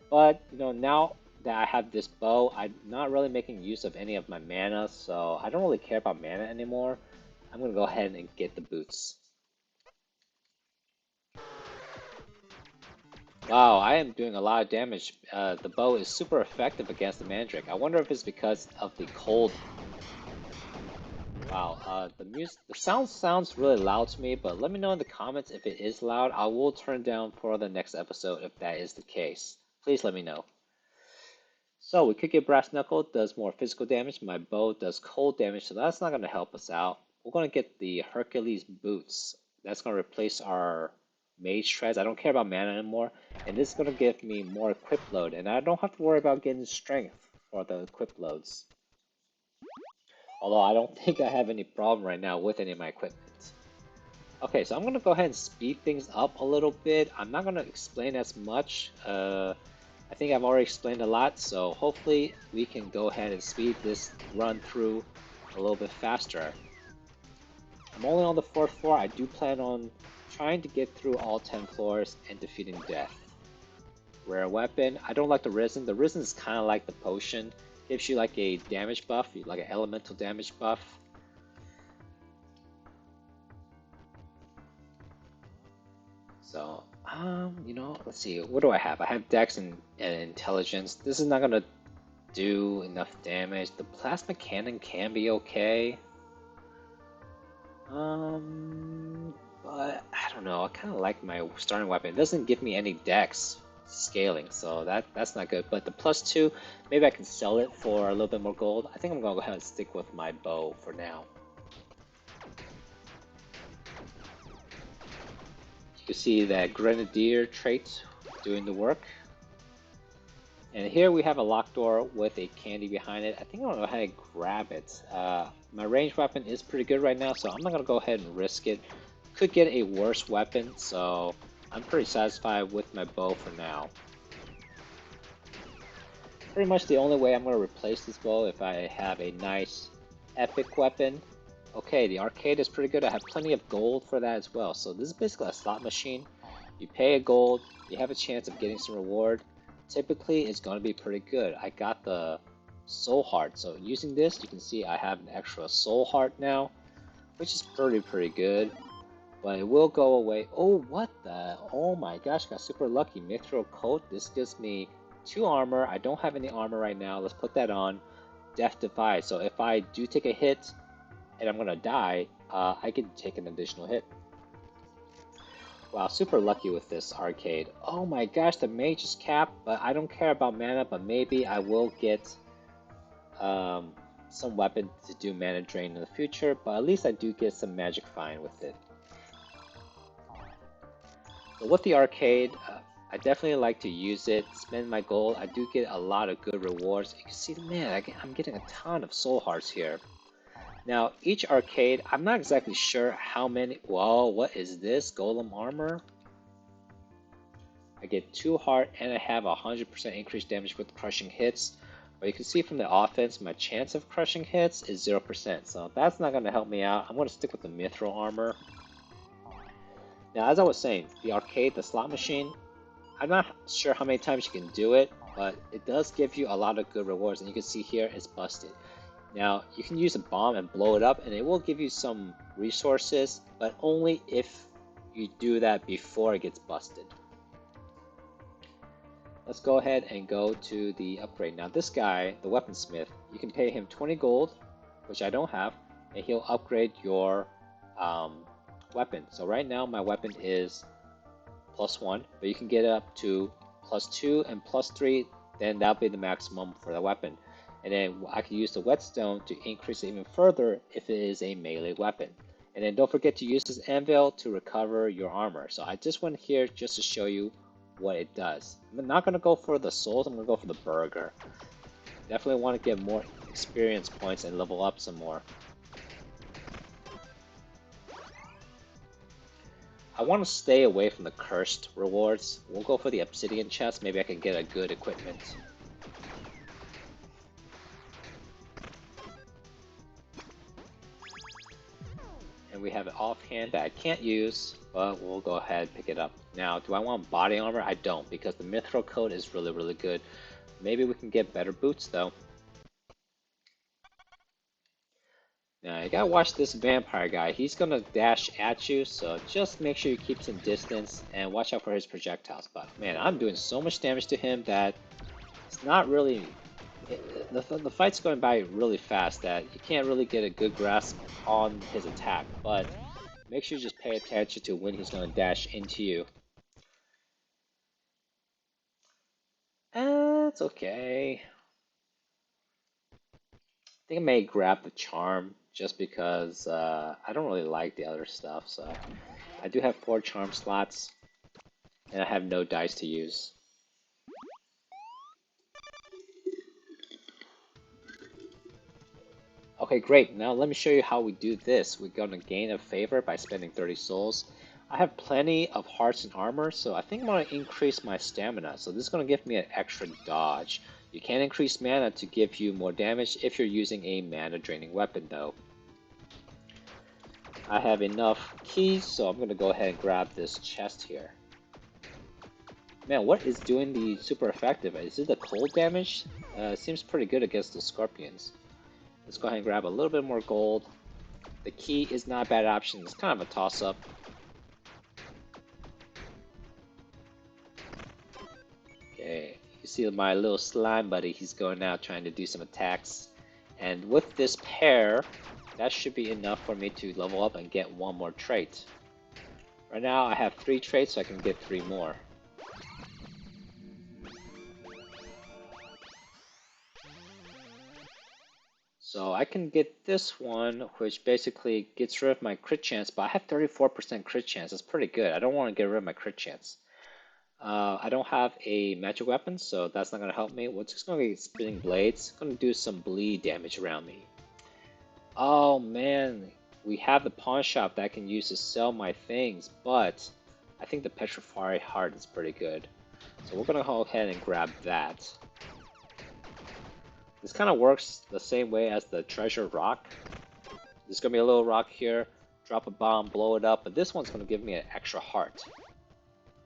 but now that I have this bow, I'm not really making use of any of my mana, so I don't really care about mana anymore. I'm going to go ahead and get the boots. Wow, I am doing a lot of damage. The bow is super effective against the Mandrake. I wonder if it's because of the cold. Wow, the sound sounds really loud to me, but let me know in the comments if it is loud. I will turn down for the next episode if that is the case. Please let me know. So we could get Brass Knuckle, does more physical damage. My bow does cold damage, so that's not going to help us out. We're going to get the Hercules Boots. That's going to replace our Mage Shreds. I don't care about mana anymore. And this is going to give me more equip load. And I don't have to worry about getting strength for the equip loads. Although I don't think I have any problem right now with any of my equipment. Okay, so I'm going to go ahead and speed things up a little bit. I'm not going to explain as much. I think I've already explained a lot, so hopefully we can go ahead and speed this run through a little bit faster. I'm only on the 4th floor. I do plan on trying to get through all 10 floors and defeating death. Rare weapon. I don't like the Risen. The Risen is kind of like the potion. Gives you like a damage buff, like an elemental damage buff. So, let's see. What do I have? I have Dex and Intelligence. This is not gonna do enough damage. The Plasma Cannon can be okay. But I don't know. I kind of like my starting weapon. It doesn't give me any Dex scaling, so that's not good. But the +2, maybe I can sell it for a little bit more gold. I think I'm gonna go ahead and stick with my bow for now. You can see that Grenadier trait doing the work. And here we have a locked door with a candy behind it. I think I'm gonna go ahead and grab it. My ranged weapon is pretty good right now, so I'm not gonna go ahead and risk it. Could get a worse weapon, so I'm pretty satisfied with my bow for now. Pretty much the only way I'm gonna replace this bow if I have a nice epic weapon. Okay, the arcade is pretty good. I have plenty of gold for that as well. So this is basically a slot machine. You pay a gold, you have a chance of getting some reward. Typically, it's going to be pretty good. I got the soul heart. So using this, you can see I have an extra soul heart now, which is pretty good. But it will go away. Oh, what the? Oh my gosh, got super lucky. Mithril coat. This gives me 2 armor. I don't have any armor right now. Let's put that on. Death Defy. So if I do take a hit, and I'm gonna die, I can take an additional hit. Wow, super lucky with this arcade. Oh my gosh, the mage is capped, but I don't care about mana, but maybe I will get some weapon to do mana drain in the future, but at least I do get some magic find with it. So with the arcade, I definitely like to use it, spend my gold. I do get a lot of good rewards. You can see, man, I'm getting a ton of soul hearts here. Now, each arcade, I'm not exactly sure how many. Whoa, what is this? Golem armor? I get 2 heart and I have 100% increased damage with crushing hits. But you can see from the offense, my chance of crushing hits is 0%. So that's not going to help me out. I'm going to stick with the Mithril armor. Now, as I was saying, the arcade, the slot machine, I'm not sure how many times you can do it, but it does give you a lot of good rewards. And you can see here, it's busted. Now, you can use a bomb and blow it up, and it will give you some resources, but only if you do that before it gets busted. Let's go ahead and go to the upgrade. Now, this guy, the weaponsmith, you can pay him 20 gold, which I don't have, and he'll upgrade your weapon. So right now, my weapon is +1, but you can get up to +2 and +3, then that'll be the maximum for the weapon. And then I can use the whetstone to increase it even further if it is a melee weapon. And then don't forget to use this anvil to recover your armor. So I just went here just to show you what it does. I'm not going to go for the souls, I'm going to go for the burger. Definitely want to get more experience points and level up some more. I want to stay away from the cursed rewards. We'll go for the obsidian chest, maybe I can get a good equipment. And we have an offhand that I can't use, but we'll go ahead and pick it up. Now, do I want body armor? I don't, because the Mithril coat is really good. Maybe we can get better boots though. Now, you gotta watch this vampire guy. He's gonna dash at you, so just make sure you keep some distance and watch out for his projectiles. But man, I'm doing so much damage to him that it's not really... The fight's going by really fast that you can't really get a good grasp on his attack, but make sure you just pay attention to when he's going to dash into you. It's okay. I think I may grab the charm just because I don't really like the other stuff. So I do have 4 charm slots and I have no dice to use. Okay, great. Now let me show you how we do this. We're going to gain a favor by spending 30 souls. I have plenty of hearts and armor, so I think I'm going to increase my stamina. So this is going to give me an extra dodge. You can increase mana to give you more damage if you're using a mana draining weapon though. I have enough keys, so I'm going to go ahead and grab this chest here. Man, what is doing the super effective? Is it the cold damage? Seems pretty good against the scorpions. Let's go ahead and grab a little bit more gold. The key is not a bad option. It's kind of a toss-up. Okay, you see my little slime buddy. He's going out trying to do some attacks. And with this pair, that should be enough for me to level up and get 1 more trait. Right now I have 3 traits, so I can get 3 more. So I can get this one, which basically gets rid of my crit chance, but I have 34% crit chance. That's pretty good. I don't want to get rid of my crit chance. I don't have a magic weapon, so that's not going to help me. We're just going to be spinning blades. It's going to do some bleed damage around me. Oh man, we have the pawn shop that I can use to sell my things, but I think the petrified heart is pretty good. So we're going to go ahead and grab that. This kind of works the same way as the treasure rock. There's going to be a little rock here, drop a bomb, blow it up, but this one's going to give me an extra heart.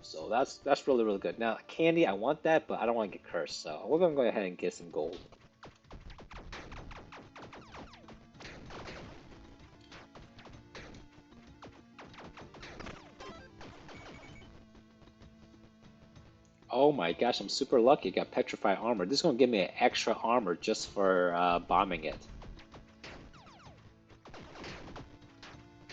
So that's really good. Now, candy, I want that, but I don't want to get cursed, so we're going to go ahead and get some gold. Oh my gosh, I'm super lucky. I got petrified armor. This is going to give me an extra armor just for bombing it.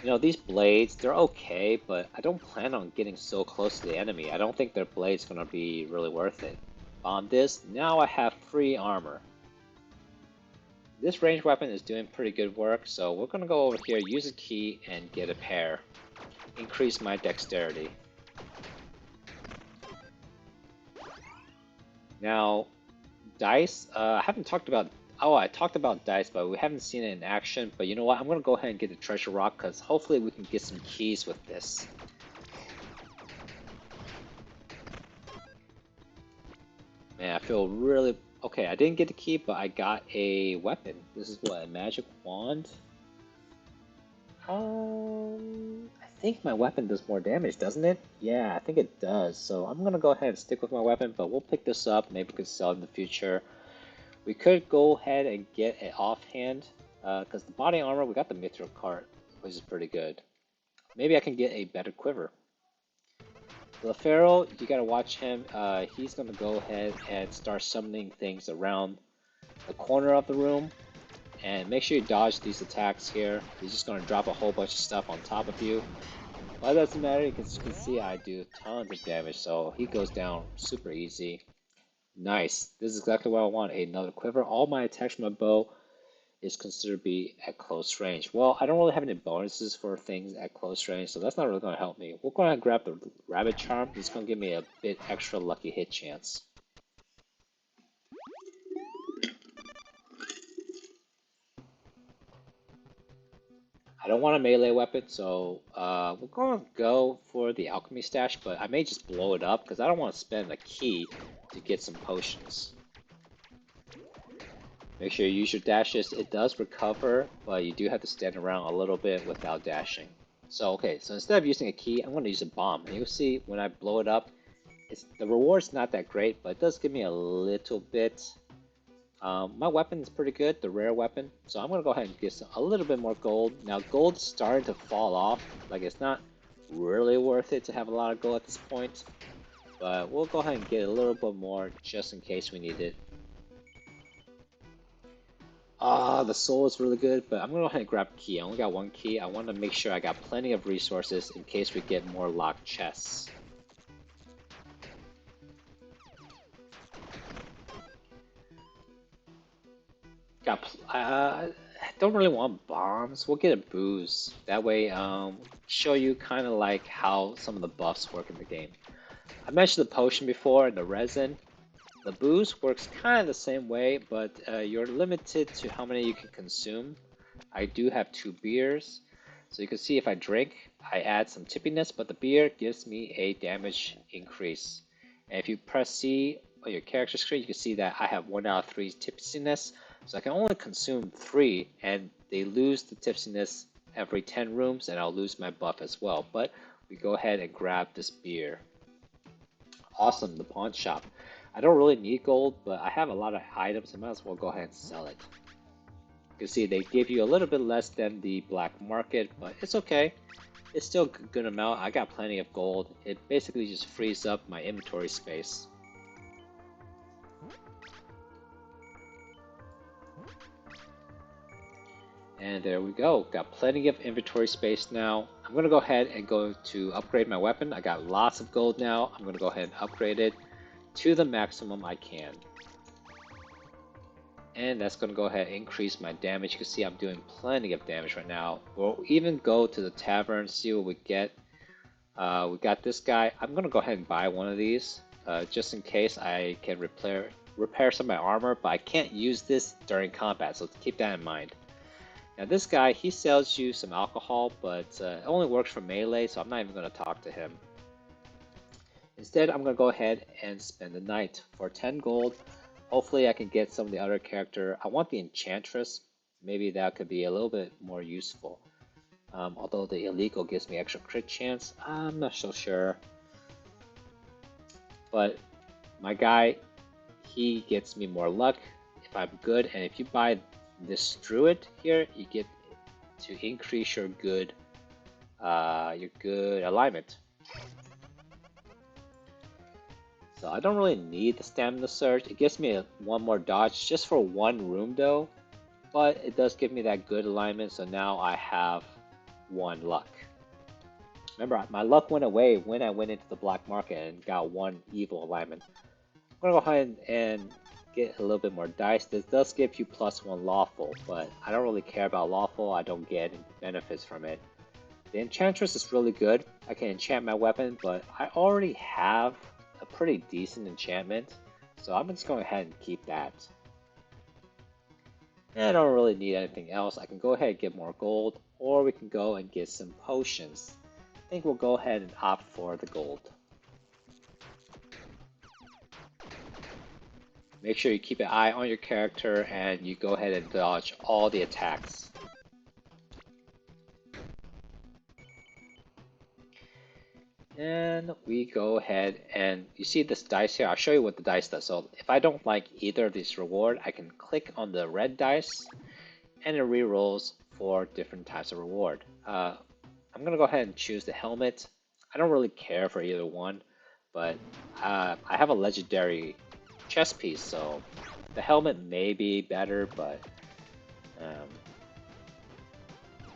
You know, these blades, they're okay, but I don't plan on getting so close to the enemy. I don't think their blade's going to be really worth it. On this, now I have free armor. This ranged weapon is doing pretty good work, so we're going to go over here, use a key, and get a pair. Increase my dexterity. Now, dice, I haven't talked about Oh, I talked about dice, but we haven't seen it in action. But you know what? I'm gonna go ahead and get the treasure rock because hopefully we can get some keys with this. Man, I feel really okay. I didn't get the key, but I got a weapon. This is what, a magic wand? I think my weapon does more damage, doesn't it? Yeah, I think it does. So I'm gonna go ahead and stick with my weapon, but we'll pick this up. Maybe we can sell it in the future. We could go ahead and get it offhand, because the body armor, we got the Mithril cart, which is pretty good. Maybe I can get a better quiver. The Pharaoh, you gotta watch him. He's gonna go ahead and start summoning things around the corner of the room. And make sure you dodge these attacks here. He's just gonna drop a whole bunch of stuff on top of you. But it doesn't matter, you can see I do tons of damage, so he goes down super easy. Nice. This is exactly what I want, another quiver. All my attacks from my bow is considered to be at close range. Well, I don't really have any bonuses for things at close range, so that's not really going to help me. We're going to grab the rabbit charm. It's going to give me a bit extra lucky hit chance. I don't want a melee weapon, so we're going to go for the alchemy stash, but I may just blow it up because I don't want to spend a key to get some potions. Make sure you use your dashes. It does recover, but you do have to stand around a little bit without dashing. So okay, so instead of using a key, I'm going to use a bomb. And you'll see when I blow it up, the reward's not that great, but it does give me a little bit. My weapon is pretty good, the rare weapon. So I'm going to go ahead and get a little bit more gold. Now gold's starting to fall off. Like it's not really worth it to have a lot of gold at this point. But we'll go ahead and get a little bit more just in case we need it. The soul is really good, but I'm gonna go ahead and grab a key. I only got one key. I want to make sure I got plenty of resources in case we get more locked chests. I don't really want bombs. We'll get a booze. That way, show you kind of like how some of the buffs work in the game. I mentioned the potion before and the resin. The booze works kind of the same way, but you're limited to how many you can consume. I do have 2 beers, so you can see if I drink, I add some tippiness, but the beer gives me a damage increase. And if you press C on your character screen, you can see that I have 1 out of 3 tipsiness, so I can only consume 3, and they lose the tipsiness every 10 rooms, and I'll lose my buff as well. But we go ahead and grab this beer. Awesome, the pawn shop. I don't really need gold, but I have a lot of items, I might as well go ahead and sell it. You can see they give you a little bit less than the black market, but it's okay. It's still a good amount. I got plenty of gold. It basically just frees up my inventory space. And there we go. Got plenty of inventory space now. I'm going to go ahead and go to upgrade my weapon. I got lots of gold now. I'm going to go ahead and upgrade it to the maximum I can. And that's going to go ahead and increase my damage. You can see I'm doing plenty of damage right now. We'll even go to the tavern, see what we get. We got this guy. I'm going to go ahead and buy one of these, just in case I can repair some of my armor, but I can't use this during combat, so keep that in mind. Now this guy, he sells you some alcohol, but it only works for melee, so I'm not even going to talk to him. Instead, I'm going to go ahead and spend the night for 10 gold. Hopefully I can get some of the other character. I want the Enchantress. Maybe that could be a little bit more useful. Although the illegal gives me extra crit chance, I'm not so sure. But my guy, he gets me more luck if I'm good. And if you buy this Druid here, you get to increase your good alignment. So I don't really need the Stamina Surge. It gives me one more dodge just for 1 room though, but it does give me that good alignment, so now I have 1 luck. Remember, my luck went away when I went into the black market and got 1 evil alignment. I'm gonna go ahead and get a little bit more dice. This does give you +1 lawful, but I don't really care about lawful. I don't get any benefits from it. The Enchantress is really good. I can enchant my weapon, but I already have a pretty decent enchantment, so I'm just going ahead and keep that. And I don't really need anything else. I can go ahead and get more gold, or we can go and get some potions. I think we'll go ahead and opt for the gold. Make sure you keep an eye on your character and you go ahead and dodge all the attacks. And we go ahead and you see this dice here. I'll show you what the dice does. So if I don't like either of these reward, I can click on the red dice and it re-rolls for different types of reward. I'm gonna go ahead and choose the helmet. I don't really care for either one, but I have a legendary chest piece, so the helmet may be better, but um,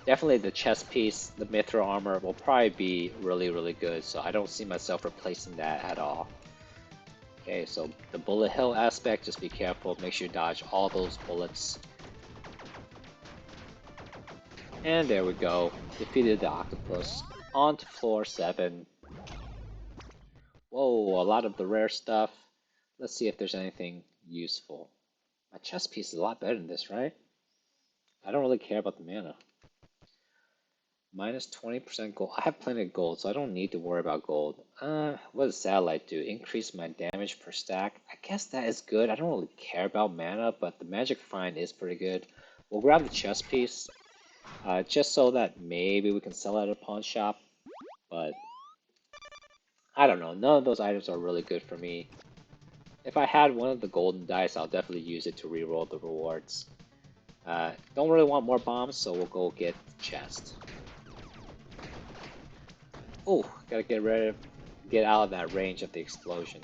definitely the chest piece, the Mithril armor, will probably be really good, so I don't see myself replacing that at all. Okay, so the bullet hell aspect, just be careful, make sure you dodge all those bullets. And there we go, defeated the octopus. On to floor 7. Whoa, a lot of the rare stuff. Let's see if there's anything useful. My chest piece is a lot better than this, right? I don't really care about the mana. Minus 20% gold. I have plenty of gold, so I don't need to worry about gold. What does satellite do? Increase my damage per stack. I guess that is good. I don't really care about mana, but the magic find is pretty good. We'll grab the chest piece, just so that maybe we can sell it at a pawn shop. But I don't know. None of those items are really good for me. If I had one of the golden dice, I'll definitely use it to reroll the rewards. Don't really want more bombs, so we'll go get the chest. Oh, gotta get out of that range of the explosion.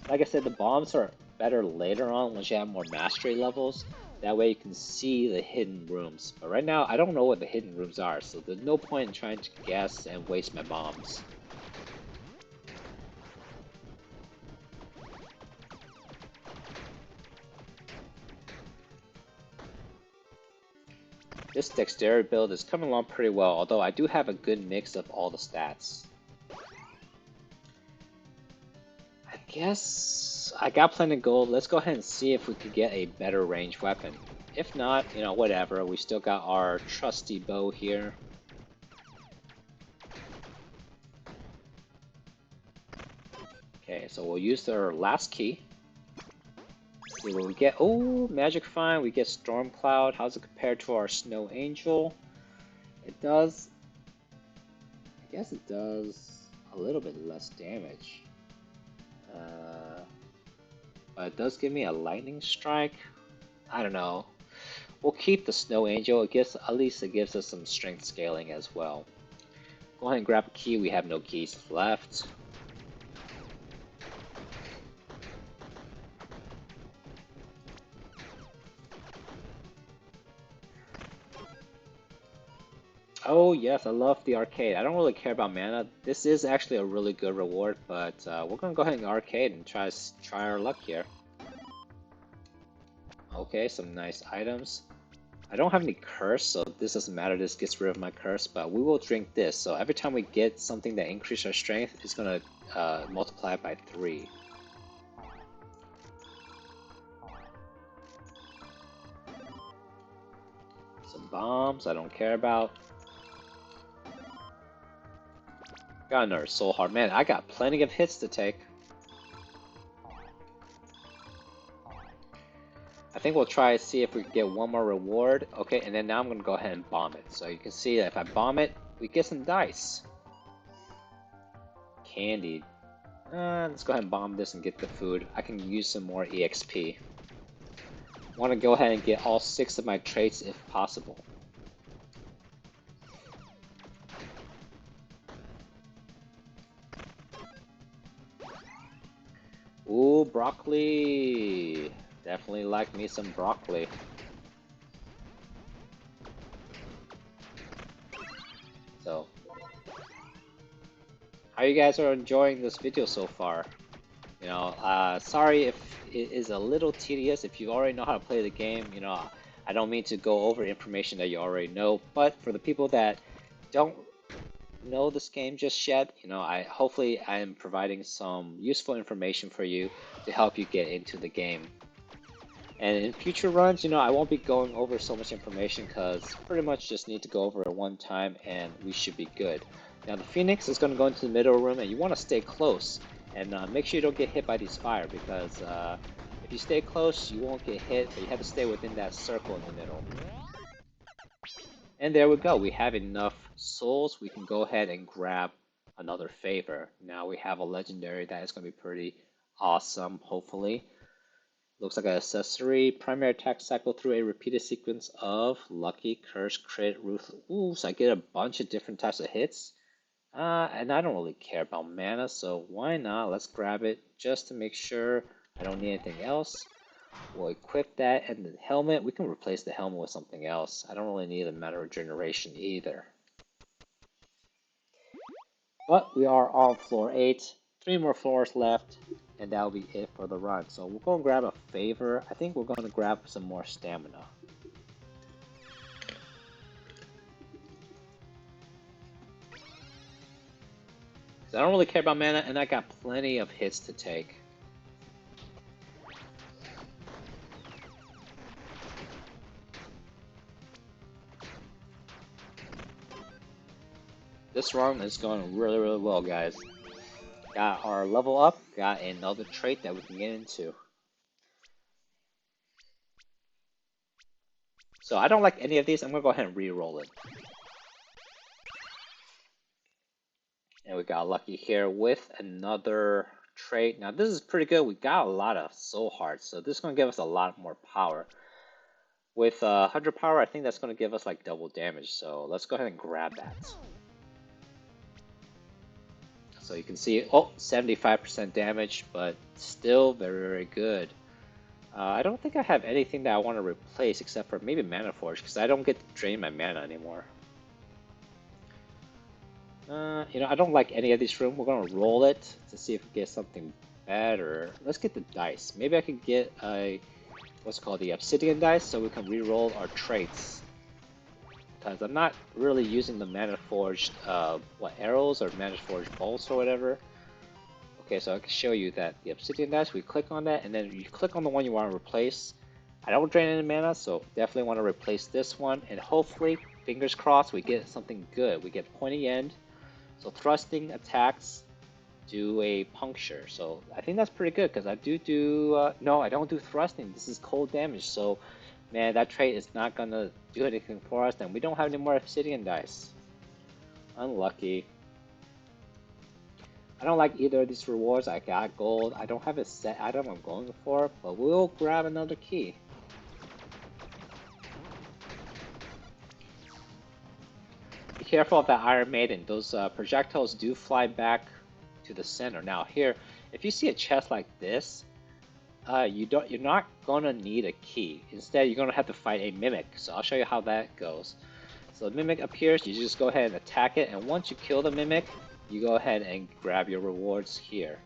Like I said, the bombs are better later on once you have more mastery levels. That way you can see the hidden rooms. But right now, I don't know what the hidden rooms are, so there's no point in trying to guess and waste my bombs. This dexterity build is coming along pretty well, although I do have a good mix of all the stats. I guess I got plenty of gold. Let's go ahead and see if we could get a better range weapon. If not, you know, whatever. We still got our trusty bow here. Okay, so we'll use our last key. See what we get. Oh, magic find. We get storm cloud. How's it compared to our snow angel? It does. I guess it does a little bit less damage. But it does give me a lightning strike. I don't know. We'll keep the snow angel. It gives, at least it gives us some strength scaling as well. Go ahead and grab a key. We have no keys left. Oh yes, I love the arcade. I don't really care about mana. This is actually a really good reward, but we're gonna go ahead and arcade and try our luck here. Okay, some nice items. I don't have any curse, so this doesn't matter. This gets rid of my curse, but we will drink this. So every time we get something that increases our strength, it's gonna multiply it by 3. Some bombs I don't care about. Got another soul heart. Man, I got plenty of hits to take. I think we'll try to see if we can get one more reward. Okay, and then now I'm going to go ahead and bomb it. So you can see that if I bomb it, we get some dice. Candy. Let's go ahead and bomb this and get the food. I can use some more EXP. Want to go ahead and get all 6 of my traits if possible. Ooh, broccoli. Definitely like me some broccoli. So, how you guys are enjoying this video so far? You know, sorry if it is a little tedious. If you already know how to play the game, you know, I don't mean to go over information that you already know. But for the people that don't know this game just yet, you know, hopefully I am providing some useful information for you to help you get into the game. And in future runs, I won't be going over so much information because pretty much just need to go over it one time and we should be good. Now the Phoenix is going to go into the middle room and you want to stay close and make sure you don't get hit by these fire because if you stay close you won't get hit, but you have to stay within that circle in the middle. And there we go, we have enough souls, we can go ahead and grab another favor. Now we have a legendary that is going to be pretty awesome, hopefully. Looks like an accessory. Primary attack cycle through a repeated sequence of lucky, curse, crit, ruthless. Ooh, so I get a bunch of different types of hits. And I don't really care about mana, so why not? Let's grab it just to make sure I don't need anything else. We'll equip that, and the helmet, we can replace the helmet with something else. I don't really need a mana regeneration either. But we are on floor 8. 3 more floors left, and that'll be it for the run. So we'll go and grab a favor. I think we're going to grab some more stamina. I don't really care about mana, and I got plenty of hits to take. This run is going really, really well, guys. Got our level up, got another trait that we can get into. So I don't like any of these, I'm going to go ahead and re-roll it. And we got lucky here with another trait. Now this is pretty good, we got a lot of soul hearts, so this is going to give us a lot more power. With 100 power, I think that's going to give us like double damage, so let's go ahead and grab that. So you can see, 75% damage, but still very, very good. I don't think I have anything that I want to replace except for maybe Mana Forge, because I don't get to drain my mana anymore. I don't like any of these rooms. We're going to roll it to see if we get something better. Let's get the dice. Maybe I could get a, what's called the Obsidian dice, so we can re-roll our traits. Because I'm not really using the Mana Forged, arrows or Mana Forged bolts or whatever. Okay, so I can show you that the Obsidian dice, we click on that, and then you click on the one you want to replace. I don't drain any mana, so definitely want to replace this one, and hopefully, fingers crossed, we get something good. We get pointy end, so thrusting attacks do a puncture, so I think that's pretty good, because I no, I don't do thrusting, this is cold damage, so man, that trait is not gonna do anything for us, and we don't have any more Obsidian dice. Unlucky. I don't like either of these rewards. I got gold. I don't have a set item I'm going for, but we'll grab another key. Be careful of that Iron Maiden. Those projectiles do fly back to the center. Now here, if you see a chest like this, you're not gonna need a key. Instead, you're gonna have to fight a mimic. So I'll show you how that goes. So the mimic appears, you just go ahead and attack it, and once you kill the mimic, you go ahead and grab your rewards here.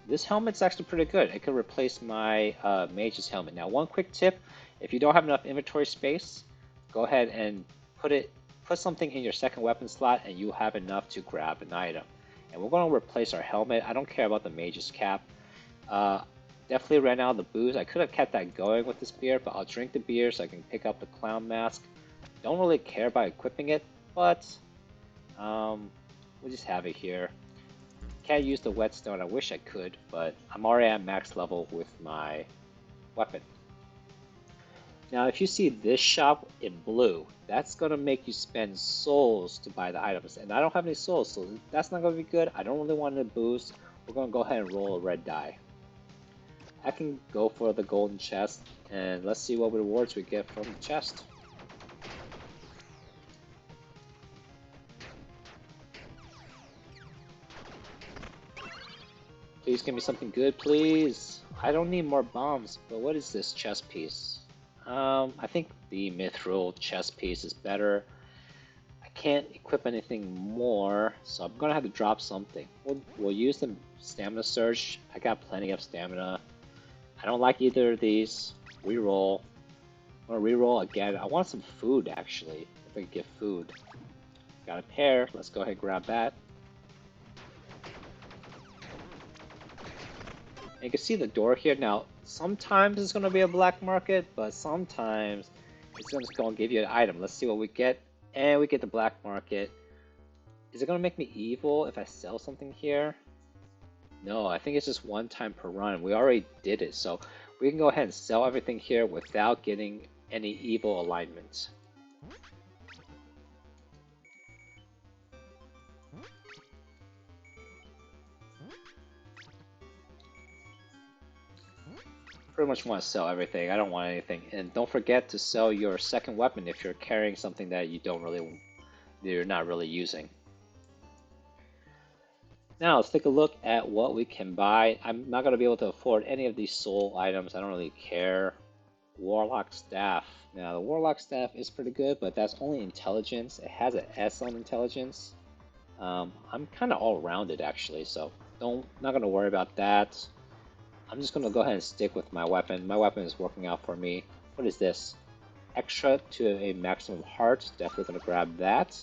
This helmet's actually pretty good. It could replace my mage's helmet. Now, one quick tip: if you don't have enough inventory space, go ahead and put something in your second weapon slot, and you have enough to grab an item. And we're going to replace our helmet. I don't care about the mage's cap. Definitely ran out of the booze. I could have kept that going with this beer, but I'll drink the beer so I can pick up the clown mask. Don't really care about equipping it, but we'll just have it here. Can't use the whetstone, I wish I could, but I'm already at max level with my weapon. Now if you see this shop in blue, that's going to make you spend souls to buy the items, and I don't have any souls, so that's not going to be good. I don't really want to boost. We're going to go ahead and roll a red die. I can go for the golden chest, and let's see what rewards we get from the chest. Please give me something good, please. I don't need more bombs, but what is this chest piece? I think the mithril chest piece is better. I can't equip anything more, so I'm gonna have to drop something. We'll use the stamina surge. I got plenty of stamina. I don't like either of these. Reroll. I'm gonna reroll again. I want some food, actually. If I can get food. Got a pear. Let's go ahead and grab that. And you can see the door here. Now, Sometimes it's gonna be a black market, but sometimes it's just gonna give you an item. Let's see what we get. And we get the black market. Is it gonna make me evil if I sell something here? No, I think it's just one time per run. We already did it, so we can go ahead and sell everything here without getting any evil alignments. Pretty much want to sell everything. I don't want anything. And don't forget to sell your second weapon if you're carrying something that you're not really using. Now let's take a look at what we can buy. I'm not going to be able to afford any of these soul items. I don't really care. Warlock Staff. Now the Warlock Staff is pretty good, but that's only intelligence. It has an S on intelligence. I'm kind of all-rounded actually, so not going to worry about that. I'm just going to go ahead and stick with my weapon. My weapon is working out for me. What is this? Extra to a maximum heart. Definitely going to grab that.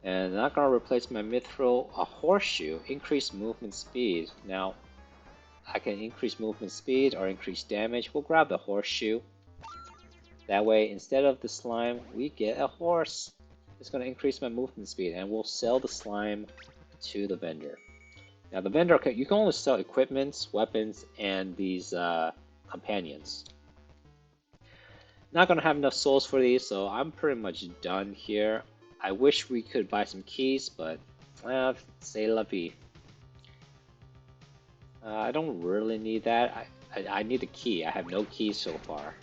And I'm not going to replace my mithril. A horseshoe. Increase movement speed. Now, I can increase movement speed or increase damage. We'll grab the horseshoe. That way, instead of the slime, we get a horse. It's going to increase my movement speed, and we'll sell the slime to the vendor. Now, the vendor, you can only sell equipments, weapons, and these companions. Not going to have enough souls for these, so I'm pretty much done here. I wish we could buy some keys, but c'est la vie. I don't really need that. I need a key. I have no keys so far.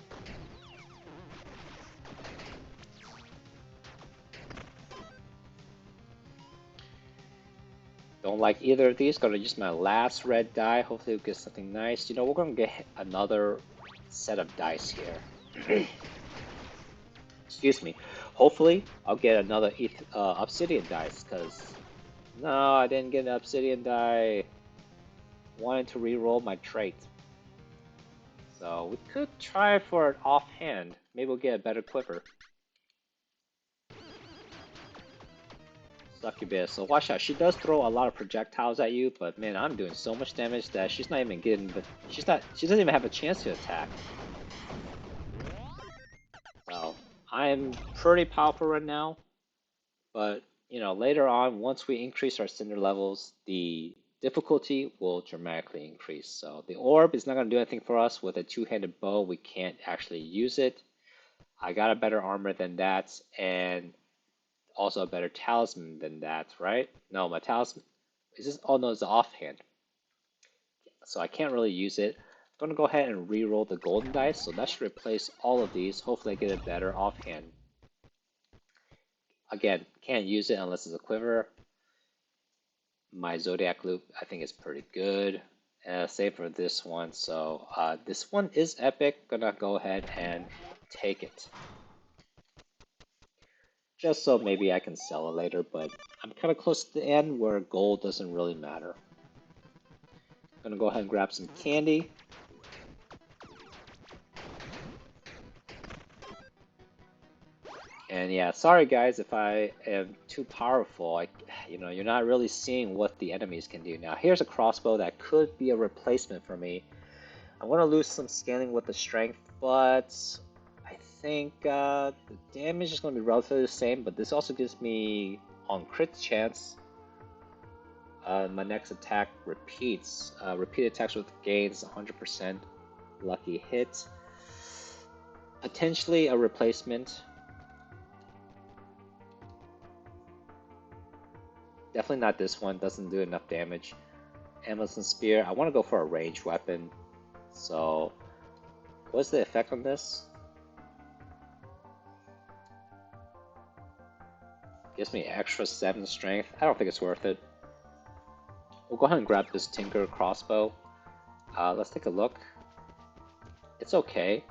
Don't like either of these. Gonna use my last red die. Hopefully we'll get something nice. You know, we're gonna get another set of dice here. Excuse me. Hopefully I'll get another obsidian dice, because no, I didn't get an obsidian die. Wanted to re-roll my trait. So we could try for an offhand. Maybe we'll get a better quiver. Succubus. So watch out. She does throw a lot of projectiles at you, but man, I'm doing so much damage that she's not even getting. But she doesn't even have a chance to attack. So I'm pretty powerful right now, but you know, later on, once we increase our cinder levels, the difficulty will dramatically increase. So the orb is not going to do anything for us. With a two-handed bow, we can't actually use it. I got a better armor than that, and also a better talisman than that, right? No, my talisman is this. Oh no, it's the offhand, so I can't really use it. I'm gonna go ahead and re-roll the golden dice, so that should replace all of these. Hopefully, I get a better offhand. Again, can't use it unless it's a quiver. My Zodiac Loop, I think, is pretty good. Same for this one. So this one is epic. Gonna go ahead and take it. Just so maybe I can sell it later, but I'm kind of close to the end where gold doesn't really matter. Gonna go ahead and grab some candy. And yeah, sorry guys if I am too powerful. You know, you're not really seeing what the enemies can do. Now here's a crossbow that could be a replacement for me. I'm gonna lose some scaling with the strength, but I think the damage is gonna be relatively the same. But this also gives me on crit chance. My next attack repeats. Repeat attacks with gains 100% lucky hit. Potentially a replacement. Definitely not this one, doesn't do enough damage. Amazon Spear, I want to go for a ranged weapon. So, what's the effect on this? Gives me extra 7 strength. I don't think it's worth it. We'll go ahead and grab this Tinker crossbow. Let's take a look. It's okay.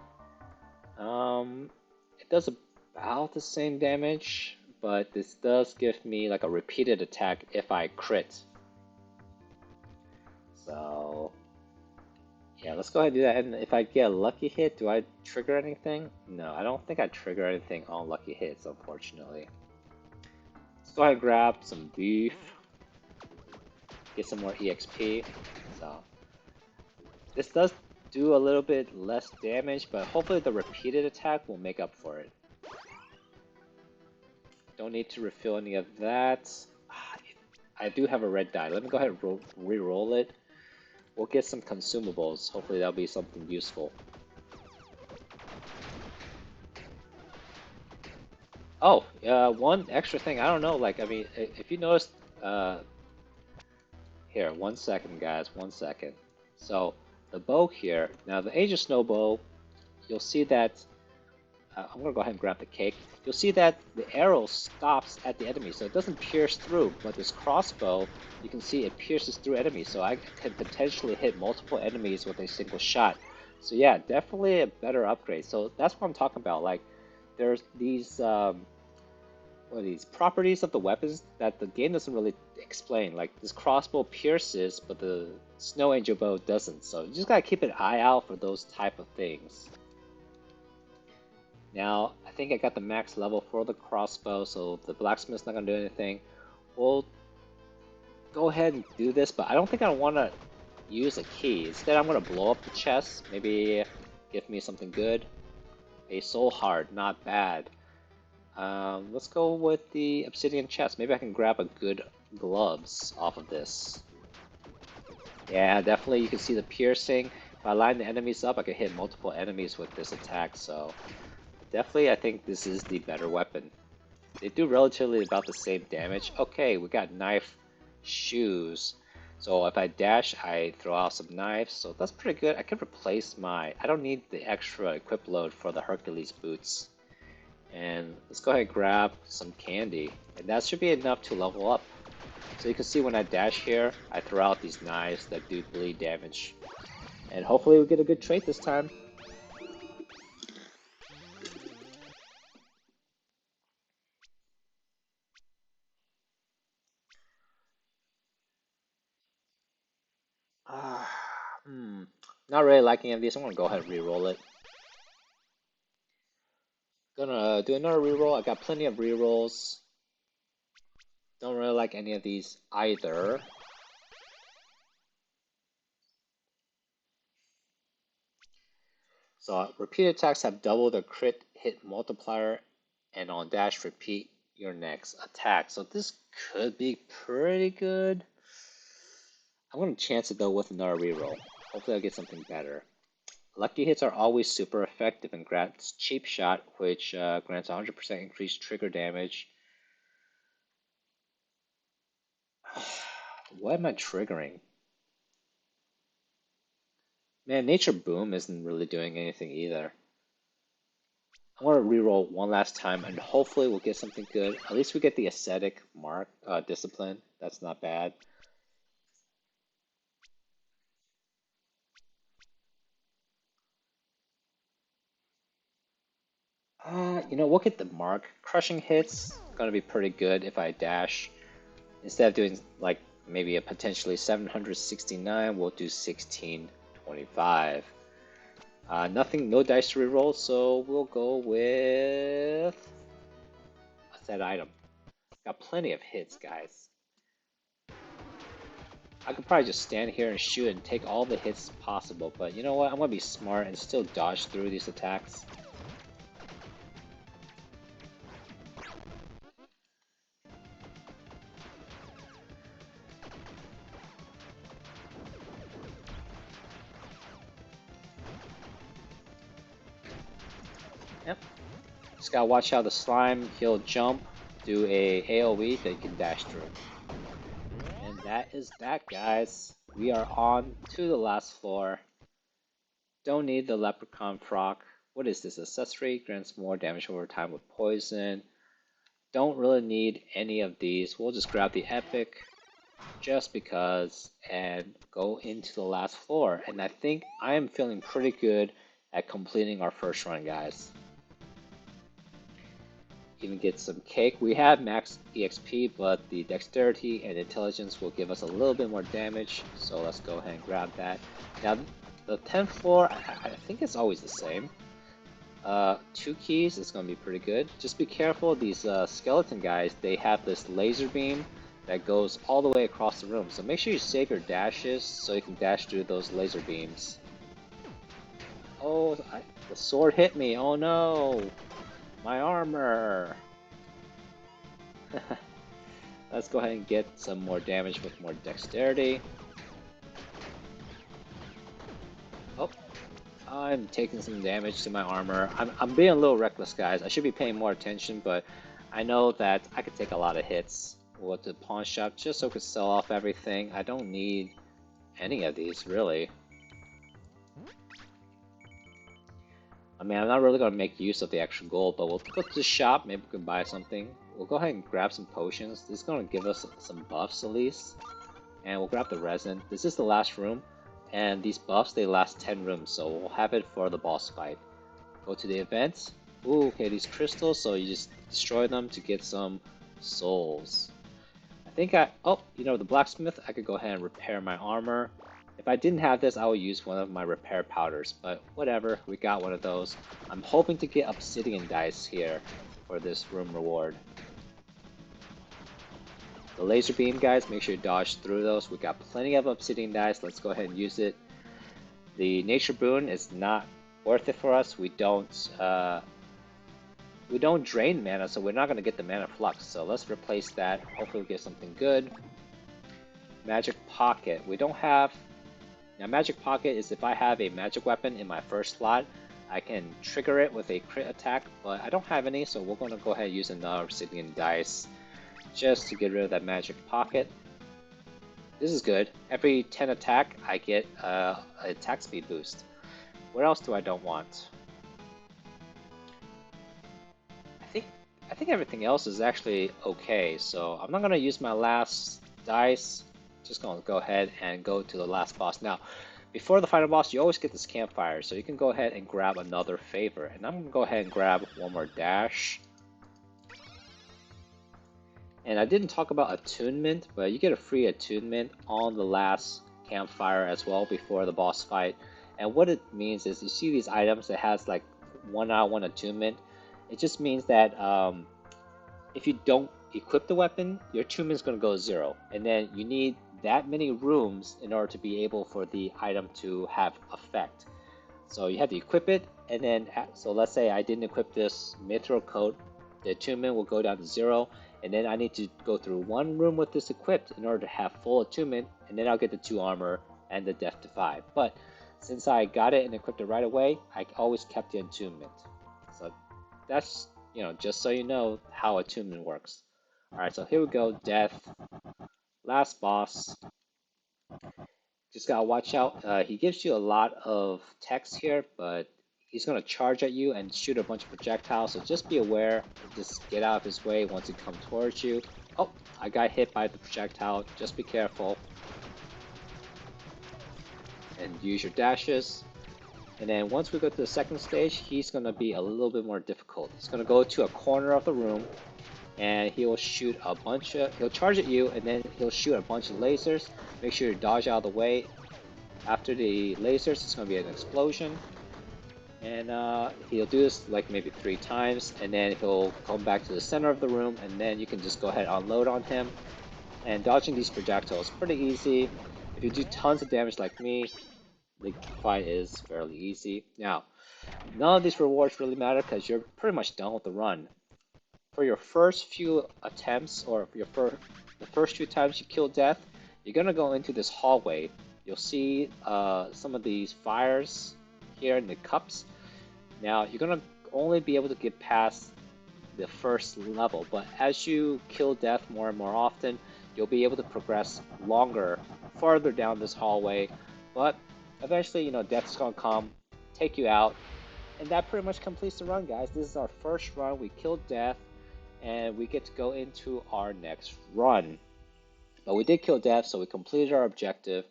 It does about the same damage, but this does give me like a repeated attack if I crit. So yeah, let's go ahead and do that. And if I get a lucky hit, do I trigger anything? No, I don't think I trigger anything on lucky hits, unfortunately. Let's go ahead and grab some beef. Get some more EXP. So This does do a little bit less damage, but hopefully the repeated attack will make up for it. Don't need to refill any of that. I do have a red die. Let me go ahead and re-roll it. We'll get some consumables. Hopefully that'll be something useful. Oh, one extra thing. I don't know. Like, I mean, if you noticed, here, 1 second, guys. 1 second. So the bow here. Now the Age of Snow bow, you'll see that. I'm gonna go ahead and grab the cake. You'll see that the arrow stops at the enemy, so it doesn't pierce through. But this crossbow, you can see it pierces through enemies, so I can potentially hit multiple enemies with a single shot. So yeah, definitely a better upgrade. So that's what I'm talking about. Like, there's these what are these properties of the weapons that the game doesn't really explain. Like this crossbow pierces, but the Snow Angel bow doesn't. So you just gotta keep an eye out for those type of things. Now, I think I got the max level for the crossbow, so the blacksmith's not gonna do anything. We'll go ahead and do this, but I don't think I want to use a key. Instead, I'm gonna blow up the chest. Maybe give me something good. A soul heart, not bad. Let's go with the obsidian chest. Maybe I can grab a good gloves off of this. Yeah, definitely you can see the piercing. If I line the enemies up, I can hit multiple enemies with this attack, so definitely I think this is the better weapon. They do relatively about the same damage. Okay, we got knife shoes. So if I dash, I throw out some knives, so that's pretty good. I can replace my... I don't need the extra equip load for the Hercules boots. And let's go ahead and grab some candy. And that should be enough to level up. So you can see when I dash here, I throw out these knives that do bleed damage. And hopefully we get a good trait this time. Not really liking any of these. I'm gonna go ahead and re-roll it. Gonna do another reroll. I got plenty of rerolls. Don't really like any of these either. So repeat attacks have double the crit hit multiplier, and on dash repeat your next attack. So this could be pretty good. I'm gonna chance it though with another reroll. Hopefully I'll get something better. Lucky hits are always super effective and grants cheap shot, which grants 100% increased trigger damage. What am I triggering? Man, Nature Boom isn't really doing anything either. I want to reroll one last time and hopefully we'll get something good. At least we get the Ascetic mark, discipline. That's not bad. We'll get the mark. Crushing hits, gonna be pretty good if I dash. Instead of doing like maybe a potentially 769, we'll do 1625. Nothing, no dice to reroll, so we'll go with a set item. Got plenty of hits, guys. I could probably just stand here and shoot and take all the hits possible, but you know what? I'm gonna be smart and still dodge through these attacks. Yep. Just gotta watch how the slime, he'll jump, do a AoE that you can dash through. And that is that, guys. We are on to the last floor. Don't need the leprechaun frock. What is this? Accessory grants more damage over time with poison. Don't really need any of these. We'll just grab the epic just because and go into the last floor. And I think I am feeling pretty good at completing our first run, guys. Even get some cake. We have max EXP, but the dexterity and intelligence will give us a little bit more damage. So let's go ahead and grab that. Now, the 10th floor, I think it's always the same. 2 keys is going to be pretty good. Just be careful, these skeleton guys, they have this laser beam that goes all the way across the room. So make sure you save your dashes so you can dash through those laser beams. Oh, the sword hit me. Oh no! My armor! Let's go ahead and get some more damage with more dexterity. Oh, I'm taking some damage to my armor. I'm being a little reckless, guys. I should be paying more attention, but I know that I could take a lot of hits with the pawn shop just so I could sell off everything. I don't need any of these, really. I mean, I'm not really going to make use of the extra gold, but we'll go to the shop. Maybe we can buy something. We'll go ahead and grab some potions. This is going to give us some buffs at least. And we'll grab the resin. This is the last room. And these buffs, they last 10 rooms, so we'll have it for the boss fight. Go to the events. Ooh, okay, these crystals, so you just destroy them to get some souls. I think the blacksmith, I could go ahead and repair my armor. If I didn't have this, I would use one of my repair powders, but whatever, we got one of those. I'm hoping to get obsidian dice here for this room reward. The laser beam, guys, make sure you dodge through those. We got plenty of obsidian dice. Let's go ahead and use it. The nature boon is not worth it for us. We don't drain mana, so we're not going to get the mana flux. So let's replace that. Hopefully we'll get something good. Magic pocket. We don't have... Now magic pocket is if I have a magic weapon in my first slot, I can trigger it with a crit attack, but I don't have any, so we're going to go ahead and use another obsidian dice just to get rid of that magic pocket. This is good. Every 10 attack, I get an attack speed boost. What else do I don't want? I think everything else is actually okay, so I'm not going to use my last dice. Just going to go ahead and go to the last boss. Now, before the final boss, you always get this campfire, so you can go ahead and grab another favor. And I'm going to go ahead and grab one more dash. And I didn't talk about attunement, but you get a free attunement on the last campfire as well before the boss fight. And what it means is you see these items that has like 1-out-of-1 attunement. It just means that if you don't equip the weapon, your attunement is going to go 0. And then you need that many rooms in order to be able for the item to have effect. So you have to equip it, and then, so let's say I didn't equip this mithril coat, the attunement will go down to 0, and then I need to go through one room with this equipped in order to have full attunement, and then I'll get the 2 armor and the death to 5. But since I got it and equipped it right away, I always kept the attunement. So that's, just so you know how attunement works. Alright, so here we go, death. Last boss. Just gotta watch out. He gives you a lot of text here, but he's gonna charge at you and shoot a bunch of projectiles, so just be aware. Just get out of his way once he comes towards you. Oh, I got hit by the projectile. Just be careful. And use your dashes. And then once we go to the second stage, he's gonna be a little bit more difficult. He's gonna go to a corner of the room, and he'll shoot a bunch of, he'll charge at you, and then he'll shoot a bunch of lasers. Make sure you dodge out of the way. After the lasers, it's going to be an explosion. And he'll do this like maybe 3 times, and then he'll come back to the center of the room, and then you can just go ahead and unload on him. And dodging these projectiles is pretty easy. If you do tons of damage like me, the fight is fairly easy. Now, none of these rewards really matter because you're pretty much done with the run. For your first few attempts, or the first few times you kill death, you're gonna go into this hallway. You'll see some of these fires here in the cups. Now you're gonna only be able to get past the first level, but as you kill death more and more often, you'll be able to progress farther down this hallway. But eventually, death's gonna come, take you out, and that pretty much completes the run, guys. This is our first run. We killed death, and we get to go into our next run. But we did kill death, so we completed our objective.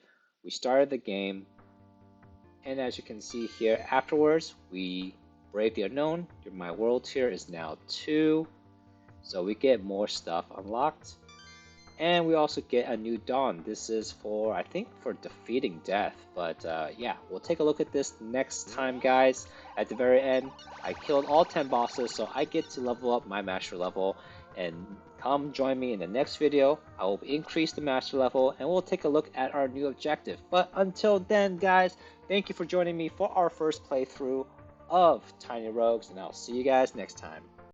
We started the game, and as you can see here, afterwards, we braved the unknown. My world tier is now 2, so we get more stuff unlocked. And we also get a new dawn. This is for, I think, for defeating death. But yeah, we'll take a look at this next time, guys. At the very end, I killed all 10 bosses, so I get to level up my master level and Come join me in the next video. I will increase the master level and we'll take a look at our new objective. But until then, guys, thank you for joining me for our first playthrough of Tiny Rogues, and I'll see you guys next time.